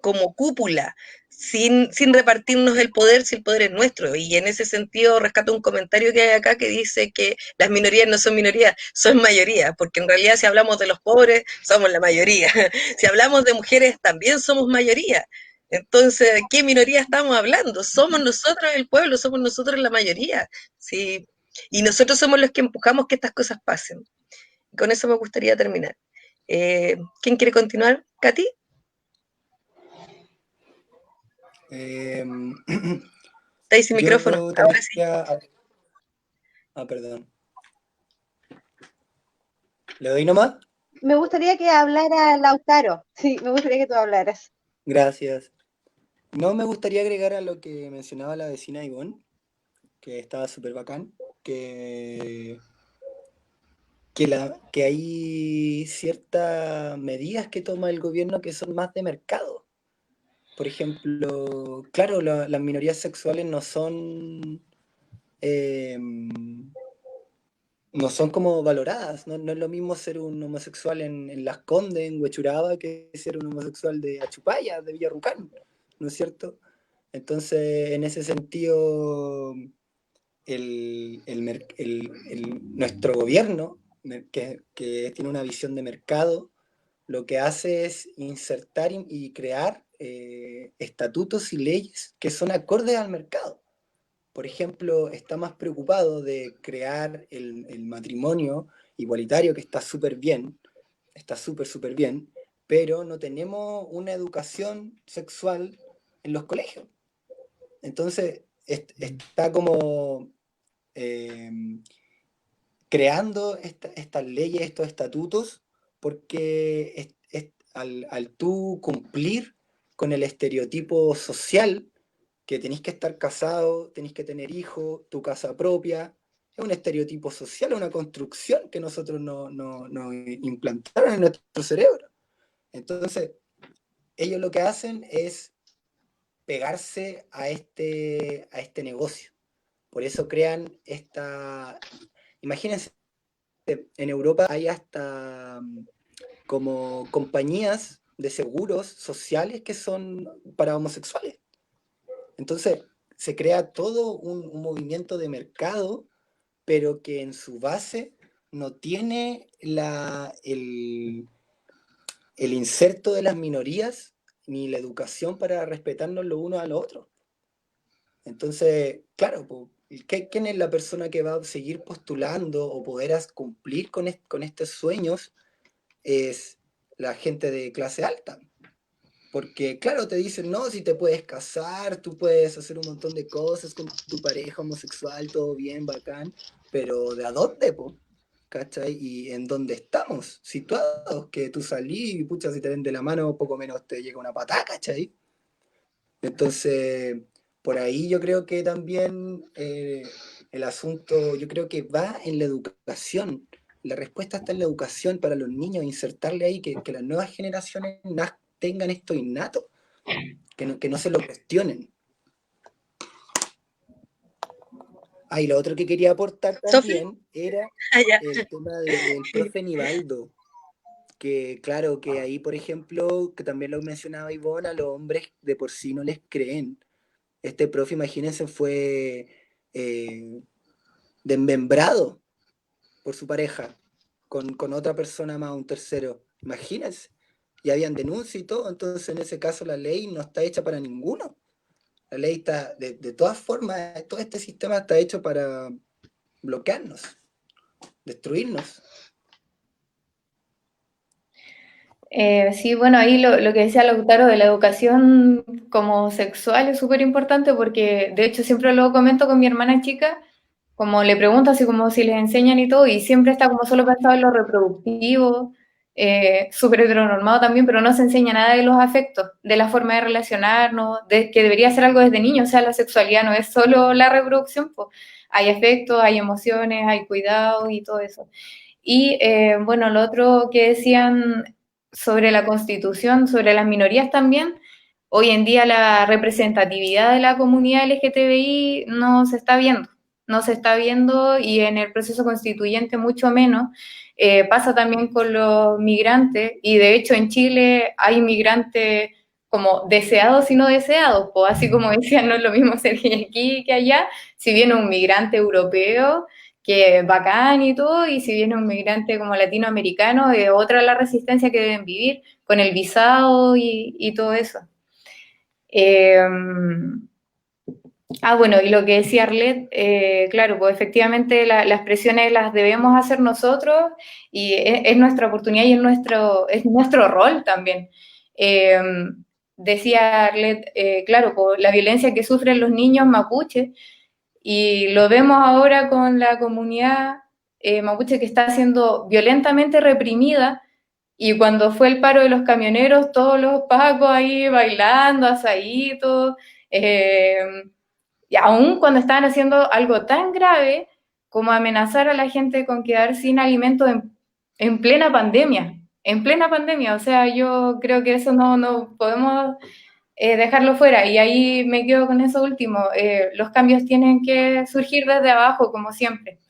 como cúpula, sin repartirnos el poder si el poder es nuestro. Y en ese sentido rescato un comentario que hay acá que dice que las minorías no son minorías, son mayoría, porque en realidad si hablamos de los pobres, somos la mayoría. Si hablamos de mujeres, también somos mayoría. Entonces, ¿de qué minoría estamos hablando? Somos nosotros el pueblo, somos nosotros la mayoría. ¿Sí? Y nosotros somos los que empujamos que estas cosas pasen. Con eso me gustaría terminar. ¿Quién quiere continuar? ¿Katy? Estáis sin Yo micrófono, también ahora sí. quería... perdón. ¿Le doy nomás? Me gustaría que hablara Lautaro. Sí, me gustaría que tú hablaras. Gracias. No, me gustaría agregar a lo que mencionaba la vecina Ivonne, que estaba súper bacán, que hay ciertas medidas que toma el gobierno que son más de mercado. Por ejemplo, claro, las minorías sexuales eh, no son como valoradas. No es lo mismo ser un homosexual en Las Condes, en Huechuraba, que ser un homosexual de Achupaya, de Villarrucán, ¿no es cierto? Entonces, en ese sentido, nuestro gobierno, que tiene una visión de mercado, lo que hace es insertar y crear estatutos y leyes que son acordes al mercado. Por ejemplo, está más preocupado de crear el matrimonio igualitario, que está súper bien, está súper bien, pero no tenemos una educación sexual en los colegios. Entonces, está como eh, creando estas leyes, estos estatutos, porque al tú cumplir con el estereotipo social, que tenéis que estar casado, tenéis que tener hijos, tu casa propia, es un estereotipo social, una construcción que nosotros no implantaron en nuestro cerebro. Entonces, ellos lo que hacen es pegarse a este negocio. Por eso crean imagínense, en Europa hay hasta como compañías de seguros sociales que son para homosexuales. Entonces, se crea todo un movimiento de mercado, pero que en su base no tiene el inserto de las minorías ni la educación para respetarnos los unos a los otros. Entonces, claro, ¿quién es la persona que va a seguir postulando o poder cumplir con estos sueños? Es la gente de clase alta. Porque, claro, te dicen, no, si te puedes casar, tú puedes hacer un montón de cosas con tu pareja homosexual, todo bien, bacán, pero ¿de a dónde, po? ¿Cachai? ¿Y en dónde estamos situados? Que tú salís y, pucha, si te ven de la mano, poco menos te llega una patada, ¿cachai? Entonces, por ahí yo creo que también el asunto, yo creo que va en la educación. La respuesta está en la educación para los niños, insertarle ahí que las nuevas generaciones tengan esto innato, que no se lo cuestionen. Y lo otro que quería aportar también era el tema del profe Nivaldo, que claro, que ahí, por ejemplo, que también lo mencionaba Ivonne, a los hombres de por sí no les creen. Este profe, imagínense, fue desmembrado por su pareja, con otra persona más, un tercero. Imagínense. Y habían denuncias y todo, entonces en ese caso la ley no está hecha para ninguno. La ley está, de todas formas, todo este sistema está hecho para bloquearnos, destruirnos. Sí, bueno, ahí lo que decía Lautaro de la educación como sexual es súper importante porque de hecho siempre lo comento con mi hermana chica, como le pregunto así como si les enseñan y todo, y siempre está como solo pensado en lo reproductivo, súper heteronormado también, pero no se enseña nada de los afectos, de la forma de relacionarnos, de que debería ser algo desde niño, o sea, la sexualidad no es solo la reproducción, pues hay afectos, hay emociones, hay cuidados y todo eso. Y bueno, lo otro que decían sobre la Constitución, sobre las minorías también, hoy en día la representatividad de la comunidad LGTBI no se está viendo, no se está viendo y en el proceso constituyente mucho menos. Pasa también con los migrantes y de hecho en Chile hay migrantes como deseados y no deseados, pues así como decían, no es lo mismo ser aquí que allá, si viene un migrante europeo que bacán y todo, y si viene un migrante como latinoamericano, es otra la resistencia que deben vivir con el visado y todo eso. Bueno, y lo que decía Arlet, claro, pues efectivamente las presiones las debemos hacer nosotros y es nuestra oportunidad y es nuestro rol también. Eh, Decía Arlet, claro, pues la violencia que sufren los niños mapuche, y lo vemos ahora con la comunidad mapuche que está siendo violentamente reprimida. Y cuando fue el paro de los camioneros, todos los pacos ahí bailando, asaditos, y aún cuando estaban haciendo algo tan grave como amenazar a la gente con quedar sin alimentos en plena pandemia. En plena pandemia, o sea, yo creo que eso no podemos dejarlo fuera. Y ahí me quedo con eso último. Los cambios tienen que surgir desde abajo, como siempre.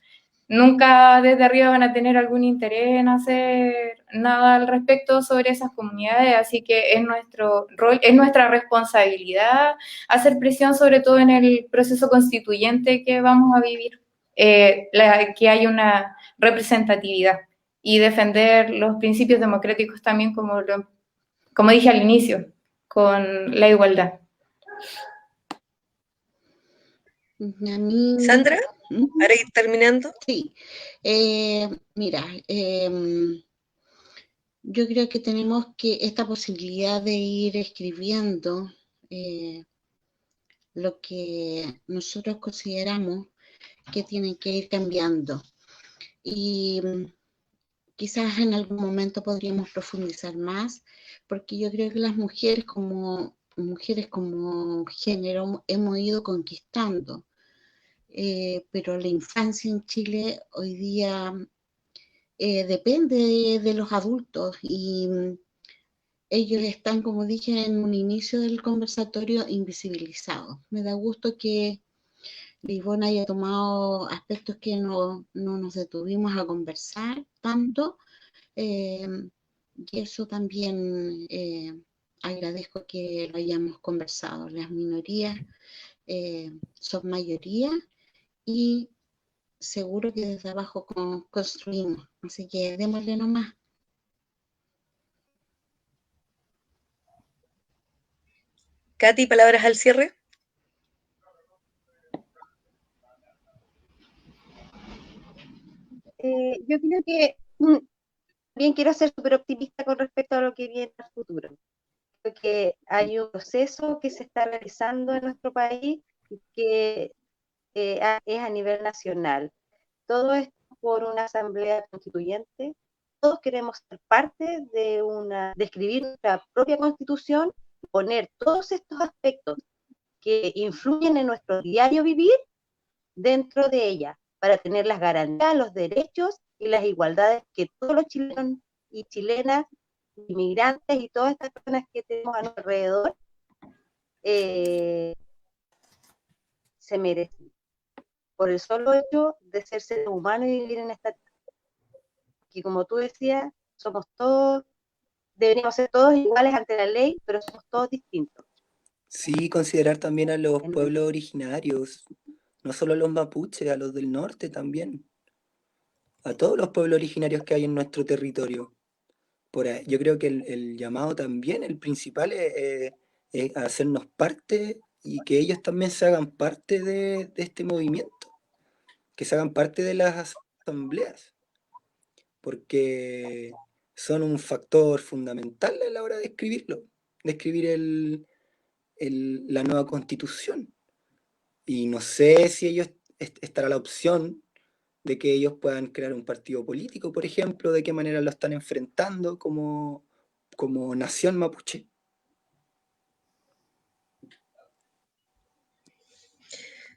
Nunca desde arriba van a tener algún interés en hacer nada al respecto sobre esas comunidades, así que es nuestro rol, es nuestra responsabilidad hacer presión, sobre todo en el proceso constituyente que vamos a vivir, que haya una representatividad y defender los principios democráticos también, como dije al inicio, con la igualdad. A mí, Sandra, para ir terminando. sí, mira, yo creo que tenemos que esta posibilidad de ir escribiendo lo que nosotros consideramos que tienen que ir cambiando. Y quizás en algún momento podríamos profundizar más, porque yo creo que las mujeres como género hemos ido conquistando, pero la infancia en Chile hoy día depende de los adultos y ellos están, como dije en un inicio del conversatorio, invisibilizados. Me da gusto que Ivonne haya tomado aspectos que no nos detuvimos a conversar tanto, y eso también agradezco que lo hayamos conversado. Las minorías son mayoría y seguro que desde abajo construimos, así que démosle nomás. Katy, palabras al cierre. Yo creo que también quiero ser súper optimista con respecto a lo que viene al futuro. Creo que hay un proceso que se está realizando en nuestro país y que es a nivel nacional. Todo esto por una asamblea constituyente. Todos queremos ser parte de escribir nuestra propia constitución, poner todos estos aspectos que influyen en nuestro diario vivir dentro de ella, para tener las garantías, los derechos y las igualdades que todos los chilenos y chilenas inmigrantes y todas estas personas que tenemos a nuestro alrededor, se merecen, por el solo hecho de ser seres humanos y vivir en esta tierra. Y como tú decías, somos todos, deberíamos ser todos iguales ante la ley, pero somos todos distintos. Sí, considerar también a los En- pueblos originarios, no solo a los mapuches, a los del norte también, a todos los pueblos originarios que hay en nuestro territorio. Yo creo que el llamado también, el principal, es hacernos parte y que ellos también se hagan parte de este movimiento, que se hagan parte de las asambleas, porque son un factor fundamental a la hora de escribirlo, de escribir la nueva constitución. Y no sé si ellos estará la opción de que ellos puedan crear un partido político, por ejemplo, de qué manera lo están enfrentando como nación mapuche.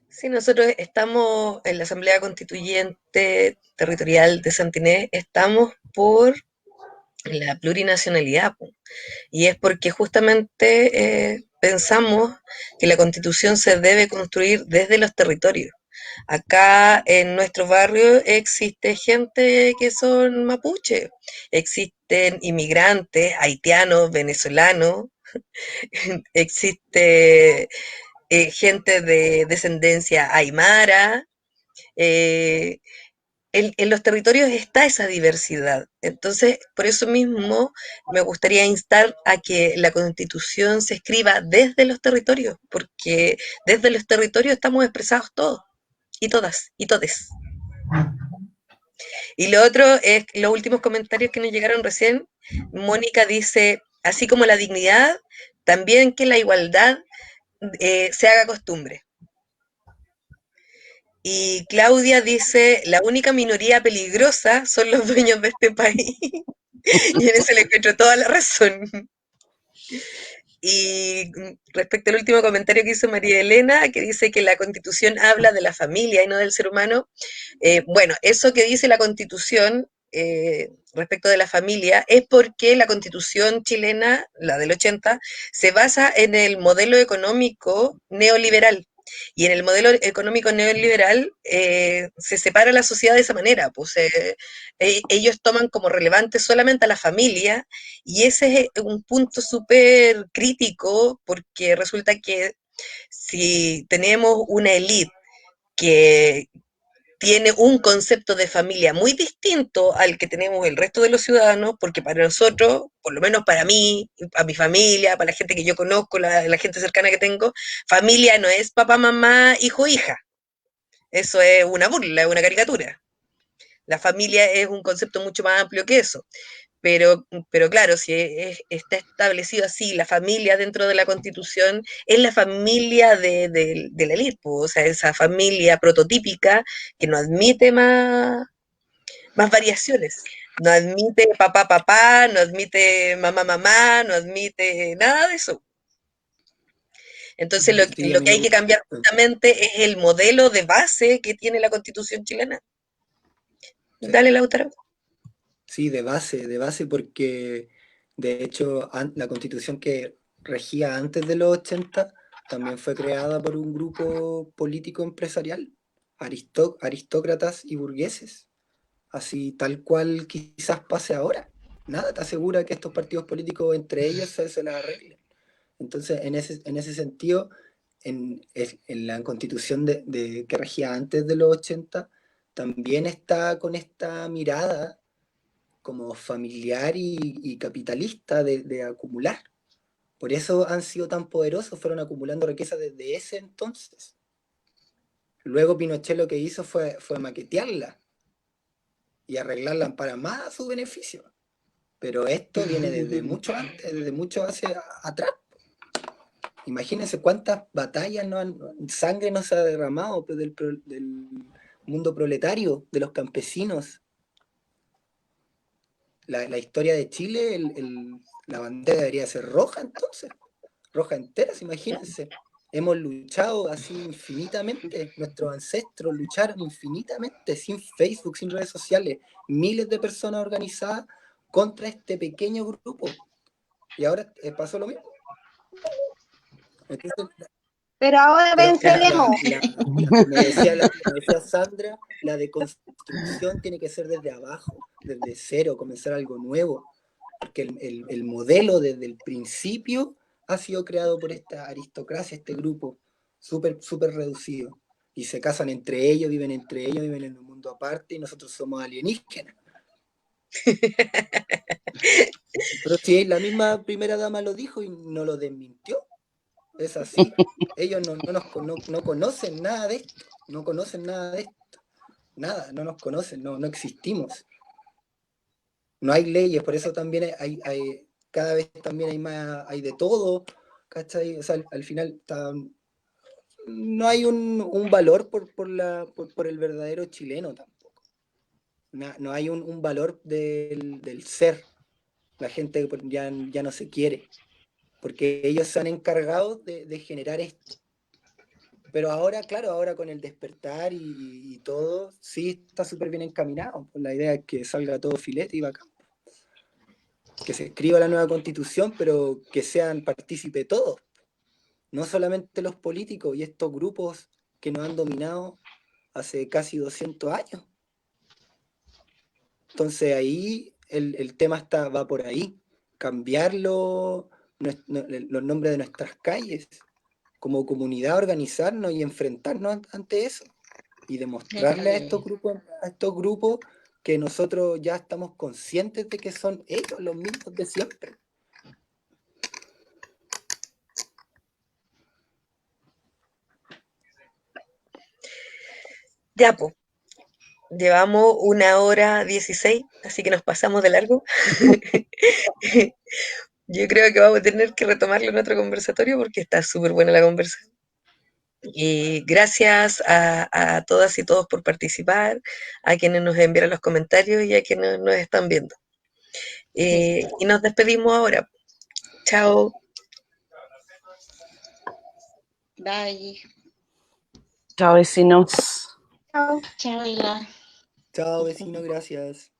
Sí, nosotros estamos en la Asamblea Constituyente Territorial de Santiné, estamos por la plurinacionalidad, po. Y es porque justamente pensamos que la Constitución se debe construir desde los territorios. Acá en nuestro barrio existe gente que son mapuche, existen inmigrantes, haitianos, venezolanos, existe gente de descendencia aymara. eh, en los territorios está esa diversidad. Entonces, por eso mismo me gustaría instar a que la Constitución se escriba desde los territorios, porque desde los territorios estamos expresados todos, y todas, y todes. Y lo otro es los últimos comentarios que nos llegaron recién. Mónica dice, así como la dignidad, también que la igualdad se haga costumbre. Y Claudia dice, la única minoría peligrosa son los dueños de este país. Y en eso le encuentro toda la razón. Y respecto al último comentario que hizo María Elena, que dice que la Constitución habla de la familia y no del ser humano, bueno, eso que dice la Constitución respecto de la familia es porque la Constitución chilena, la del 80, se basa en el modelo económico neoliberal. Y en el modelo económico neoliberal se separa la sociedad de esa manera, pues ellos toman como relevante solamente a la familia y ese es un punto súper crítico porque resulta que si tenemos una élite que tiene un concepto de familia muy distinto al que tenemos el resto de los ciudadanos, porque para nosotros, por lo menos para mí, a mi familia, para la gente que yo conozco, la gente cercana que tengo, familia no es papá, mamá, hijo, hija. Eso es una burla, es una caricatura. La familia es un concepto mucho más amplio que eso. Pero claro, si está establecido así, la familia dentro de la Constitución es la familia de la élite, o sea, esa familia prototípica que no admite más variaciones. No admite papá, papá, no admite mamá, mamá, no admite nada de eso. Entonces, Sí, a lo mí que me hay que gusta. cambiar justamente es el modelo de base que tiene la Constitución chilena. Sí, Dale, Lautaro. sí, de base, porque de hecho la constitución que regía antes de los 80 también fue creada por un grupo político empresarial, aristócratas y burgueses, así tal cual quizás pase ahora. Nada te asegura que estos partidos políticos entre ellos se las arreglen. Entonces, en ese sentido, en la constitución que regía antes de los 80, también está con esta mirada como familiar y capitalista de acumular. Por eso han sido tan poderosos, fueron acumulando riqueza desde ese entonces. Luego Pinochet lo que hizo fue maquetearla y arreglarla para más a su beneficio. Pero esto viene desde mucho antes, desde mucho hacia atrás. Imagínense cuántas batallas sangre no se ha derramado pues, del mundo proletario, de los campesinos. La historia de Chile, la bandera debería ser roja entonces, roja entera, imagínense. Hemos luchado así infinitamente, nuestros ancestros lucharon infinitamente, sin Facebook, sin redes sociales, miles de personas organizadas contra este pequeño grupo. Y ahora pasó lo mismo. Entonces, Pero ahora venceremos. me decía Sandra, la deconstrucción tiene que ser desde abajo, desde cero, comenzar algo nuevo. Porque el modelo desde el principio ha sido creado por esta aristocracia, este grupo súper reducido. Y se casan entre ellos, viven en un mundo aparte y nosotros somos alienígenas. Pero sí, la misma primera dama lo dijo y no lo desmintió. Es así. Ellos no conocen nada de esto. No conocen nada de esto. Nada, no nos conocen, no existimos. No hay leyes, por eso también cada vez también hay más, hay de todo, ¿cachai? O sea, al final no hay un valor por el verdadero chileno tampoco. No hay un valor del ser. La gente ya no se quiere, porque ellos se han encargado de generar esto. Pero ahora, claro, ahora con el despertar y todo, sí está súper bien encaminado. Pues la idea es que salga todo filete y bacán. Que se escriba la nueva constitución, pero que sean partícipes todos, no solamente los políticos y estos grupos que nos han dominado hace casi 200 años. Entonces ahí el tema va por ahí, cambiar los nombres de nuestras calles, como comunidad organizarnos y enfrentarnos ante eso y demostrarle a estos grupos que nosotros ya estamos conscientes de que son ellos los mismos de siempre. Ya, pues, llevamos 1 hora 16, así que nos pasamos de largo. Yo creo que vamos a tener que retomarlo en otro conversatorio porque está súper buena la conversa. Y gracias a todas y todos por participar, a quienes nos enviaron los comentarios y a quienes nos están viendo. Y nos despedimos ahora. Chao. Bye. Chao, vecinos. Chao. Chao, Ela. Chao, vecino, gracias.